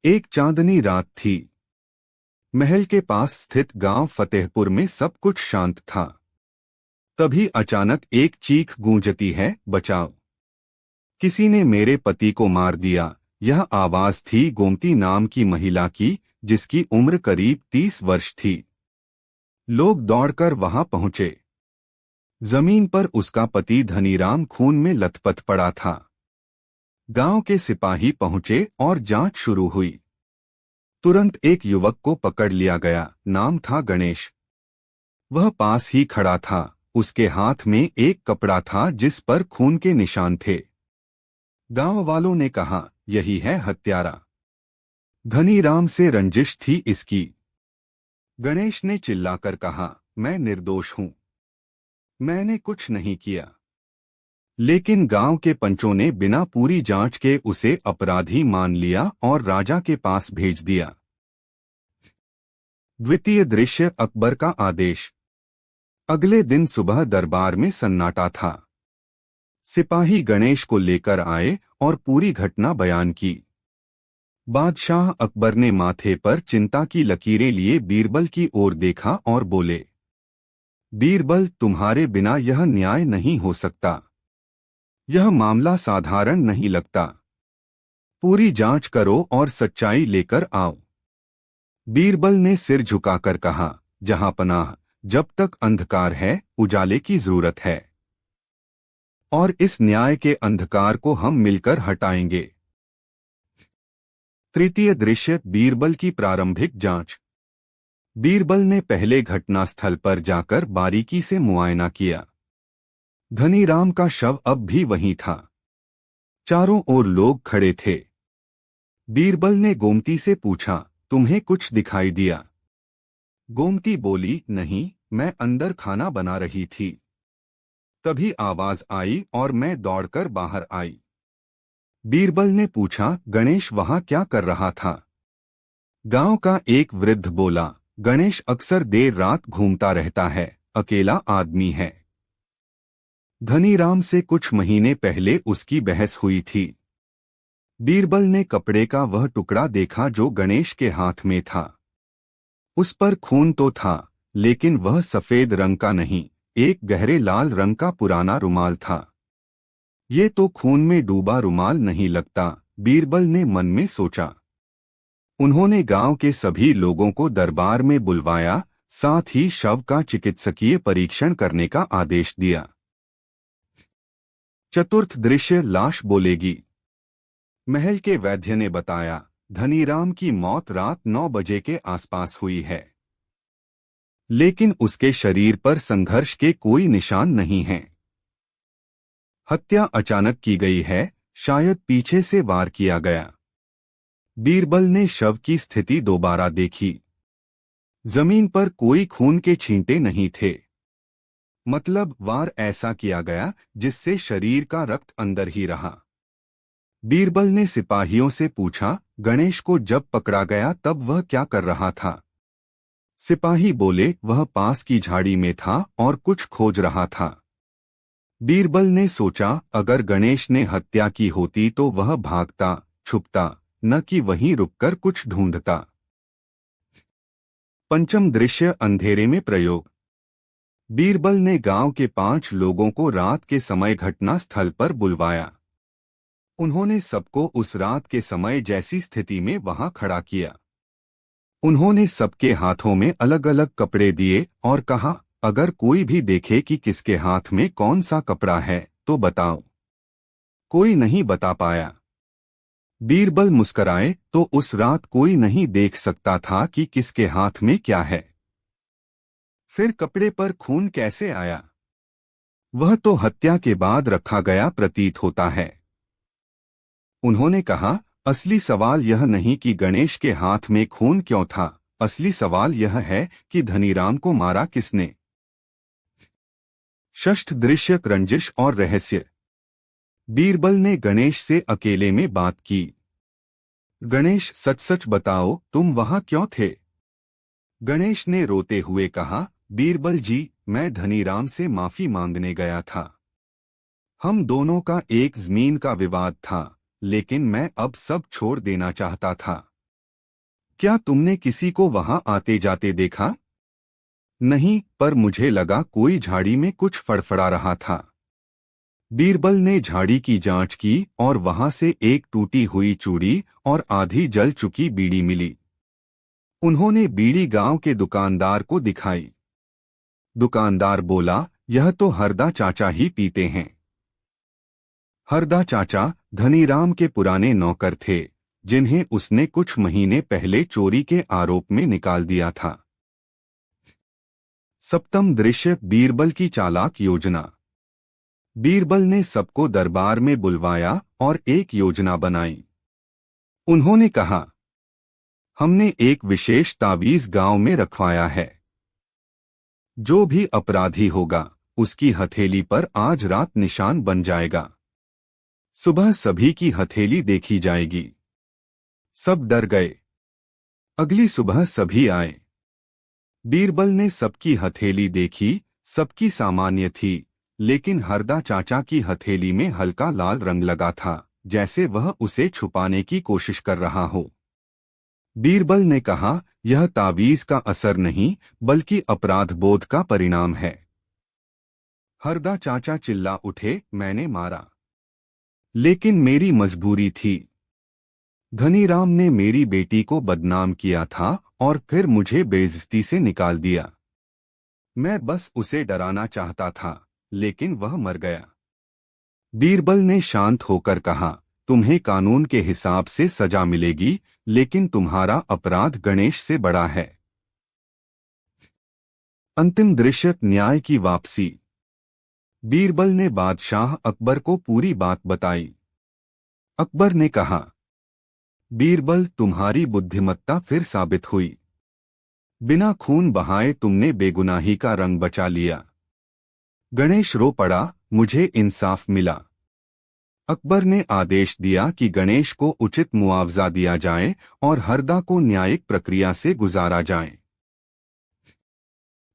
एक चांदनी रात थी। महल के पास स्थित गांव फतेहपुर में सब कुछ शांत था। तभी अचानक एक चीख गूंजती है, बचाओ, किसी ने मेरे पति को मार दिया। यह आवाज थी गोमती नाम की महिला की, जिसकी उम्र करीब 30 वर्ष थी। लोग दौड़कर वहां पहुंचे। जमीन पर उसका पति धनीराम खून में लथपथ पड़ा था। गांव के सिपाही पहुंचे और जांच शुरू हुई। तुरंत एक युवक को पकड़ लिया गया, नाम था गणेश। वह पास ही खड़ा था। उसके हाथ में एक कपड़ा था जिस पर खून के निशान थे। गांव वालों ने कहा, यही है हत्यारा। धनीराम से रंजिश थी इसकी। गणेश ने चिल्लाकर कहा, मैं निर्दोष हूं, मैंने कुछ नहीं किया। लेकिन गांव के पंचों ने बिना पूरी जांच के उसे अपराधी मान लिया और राजा के पास भेज दिया। द्वितीय दृश्य, अकबर का आदेश। अगले दिन सुबह दरबार में सन्नाटा था। सिपाही गणेश को लेकर आए और पूरी घटना बयान की। बादशाह अकबर ने माथे पर चिंता की लकीरें लिए बीरबल की ओर देखा और बोले, बीरबल, तुम्हारे बिना यह न्याय नहीं हो सकता। यह मामला साधारण नहीं लगता। पूरी जांच करो और सच्चाई लेकर आओ। बीरबल ने सिर झुकाकर कहा, जहां पनाह, जब तक अंधकार है उजाले की जरूरत है, और इस न्याय के अंधकार को हम मिलकर हटाएंगे। तृतीय दृश्य, बीरबल की प्रारंभिक जांच। बीरबल ने पहले घटनास्थल पर जाकर बारीकी से मुआयना किया। धनीराम का शव अब भी वहीं था। चारों ओर लोग खड़े थे। बीरबल ने गोमती से पूछा, तुम्हें कुछ दिखाई दिया? गोमती बोली, नहीं, मैं अंदर खाना बना रही थी। तभी आवाज आई और मैं दौड़कर बाहर आई। बीरबल ने पूछा, गणेश वहां क्या कर रहा था? गांव का एक वृद्ध बोला, गणेश अक्सर देर रात घूमता रहता है, अकेला आदमी है। धनीराम से कुछ महीने पहले उसकी बहस हुई थी। बीरबल ने कपड़े का वह टुकड़ा देखा जो गणेश के हाथ में था। उस पर खून तो था, लेकिन वह सफेद रंग का नहीं, एक गहरे लाल रंग का पुराना रुमाल था। ये तो खून में डूबा रुमाल नहीं लगता, बीरबल ने मन में सोचा। उन्होंने गांव के सभी लोगों को दरबार में बुलवाया, साथ ही शव का चिकित्सकीय परीक्षण करने का आदेश दिया। चतुर्थ दृश्य, लाश बोलेगी। महल के वैद्य ने बताया, धनीराम की मौत रात 9 बजे के आसपास हुई है, लेकिन उसके शरीर पर संघर्ष के कोई निशान नहीं हैं। हत्या अचानक की गई है, शायद पीछे से वार किया गया। बीरबल ने शव की स्थिति दोबारा देखी। जमीन पर कोई खून के छींटे नहीं थे, मतलब वार ऐसा किया गया जिससे शरीर का रक्त अंदर ही रहा। बीरबल ने सिपाहियों से पूछा, गणेश को जब पकड़ा गया तब वह क्या कर रहा था? सिपाही बोले, वह पास की झाड़ी में था और कुछ खोज रहा था। बीरबल ने सोचा, अगर गणेश ने हत्या की होती तो वह भागता, छुपता, न कि वहीं रुककर कुछ ढूंढता। पंचम दृश्य, अंधेरे में प्रयोग। बीरबल ने गांव के 5 लोगों को रात के समय घटना स्थल पर बुलवाया। उन्होंने सबको उस रात के समय जैसी स्थिति में वहां खड़ा किया। उन्होंने सबके हाथों में अलग अलग कपड़े दिए और कहा, अगर कोई भी देखे कि किसके हाथ में कौन सा कपड़ा है तो बताओ। कोई नहीं बता पाया। बीरबल मुस्कराए, तो उस रात कोई नहीं देख सकता था कि किसके हाथ में क्या है। फिर कपड़े पर खून कैसे आया? वह तो हत्या के बाद रखा गया प्रतीत होता है। उन्होंने कहा, असली सवाल यह नहीं कि गणेश के हाथ में खून क्यों था, असली सवाल यह है कि धनीराम को मारा किसने। षष्ठ दृश्य, रंजिश और रहस्य। बीरबल ने गणेश से अकेले में बात की। गणेश, सच सच बताओ, तुम वहां क्यों थे? गणेश ने रोते हुए कहा, बीरबल जी, मैं धनीराम से माफी मांगने गया था। हम दोनों का एक जमीन का विवाद था, लेकिन मैं अब सब छोड़ देना चाहता था। क्या तुमने किसी को वहां आते जाते देखा? नहीं, पर मुझे लगा कोई झाड़ी में कुछ फड़फड़ा रहा था। बीरबल ने झाड़ी की जांच की और वहां से एक टूटी हुई चूड़ी और आधी जल चुकी बीड़ी मिली। उन्होंने बीड़ी गांव के दुकानदार को दिखाई। दुकानदार बोला, यह तो हरदा चाचा ही पीते हैं। हरदा चाचा धनीराम के पुराने नौकर थे, जिन्हें उसने कुछ महीने पहले चोरी के आरोप में निकाल दिया था। सप्तम दृश्य, बीरबल की चालाक योजना। बीरबल ने सबको दरबार में बुलवाया और एक योजना बनाई। उन्होंने कहा, हमने एक विशेष तावीज गांव में रखवाया है। जो भी अपराधी होगा, उसकी हथेली पर आज रात निशान बन जाएगा। सुबह सभी की हथेली देखी जाएगी। सब डर गए। अगली सुबह सभी आए। बीरबल ने सबकी हथेली देखी, सबकी सामान्य थी, लेकिन हरदा चाचा की हथेली में हल्का लाल रंग लगा था, जैसे वह उसे छुपाने की कोशिश कर रहा हो। बीरबल ने कहा, यह तावीज का असर नहीं, बल्कि अपराध बोध का परिणाम है। हरदा चाचा चिल्ला उठे, मैंने मारा, लेकिन मेरी मजबूरी थी। धनीराम ने मेरी बेटी को बदनाम किया था और फिर मुझे बेइज्जती से निकाल दिया। मैं बस उसे डराना चाहता था, लेकिन वह मर गया। बीरबल ने शांत होकर कहा, तुम्हें कानून के हिसाब से सजा मिलेगी, लेकिन तुम्हारा अपराध गणेश से बड़ा है। अंतिम दृश्य, न्याय की वापसी। बीरबल ने बादशाह अकबर को पूरी बात बताई। अकबर ने कहा, बीरबल, तुम्हारी बुद्धिमत्ता फिर साबित हुई। बिना खून बहाए तुमने बेगुनाही का रंग बचा लिया। गणेश रो पड़ा, मुझे इंसाफ मिला। अकबर ने आदेश दिया कि गणेश को उचित मुआवजा दिया जाए और हरदा को न्यायिक प्रक्रिया से गुजारा जाए।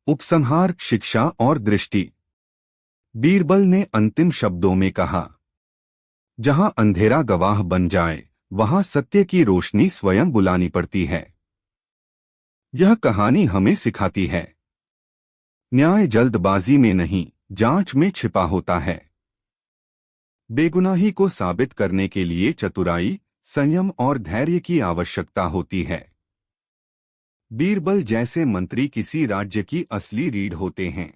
उपसंहार, शिक्षा और दृष्टि। बीरबल ने अंतिम शब्दों में कहा, जहां अंधेरा गवाह बन जाए, वहां सत्य की रोशनी स्वयं बुलानी पड़ती है। यह कहानी हमें सिखाती है, न्याय जल्दबाजी में नहीं, जांच में छिपा होता है। बेगुनाही को साबित करने के लिए चतुराई, संयम और धैर्य की आवश्यकता होती है। बीरबल जैसे मंत्री किसी राज्य की असली रीढ़ होते हैं।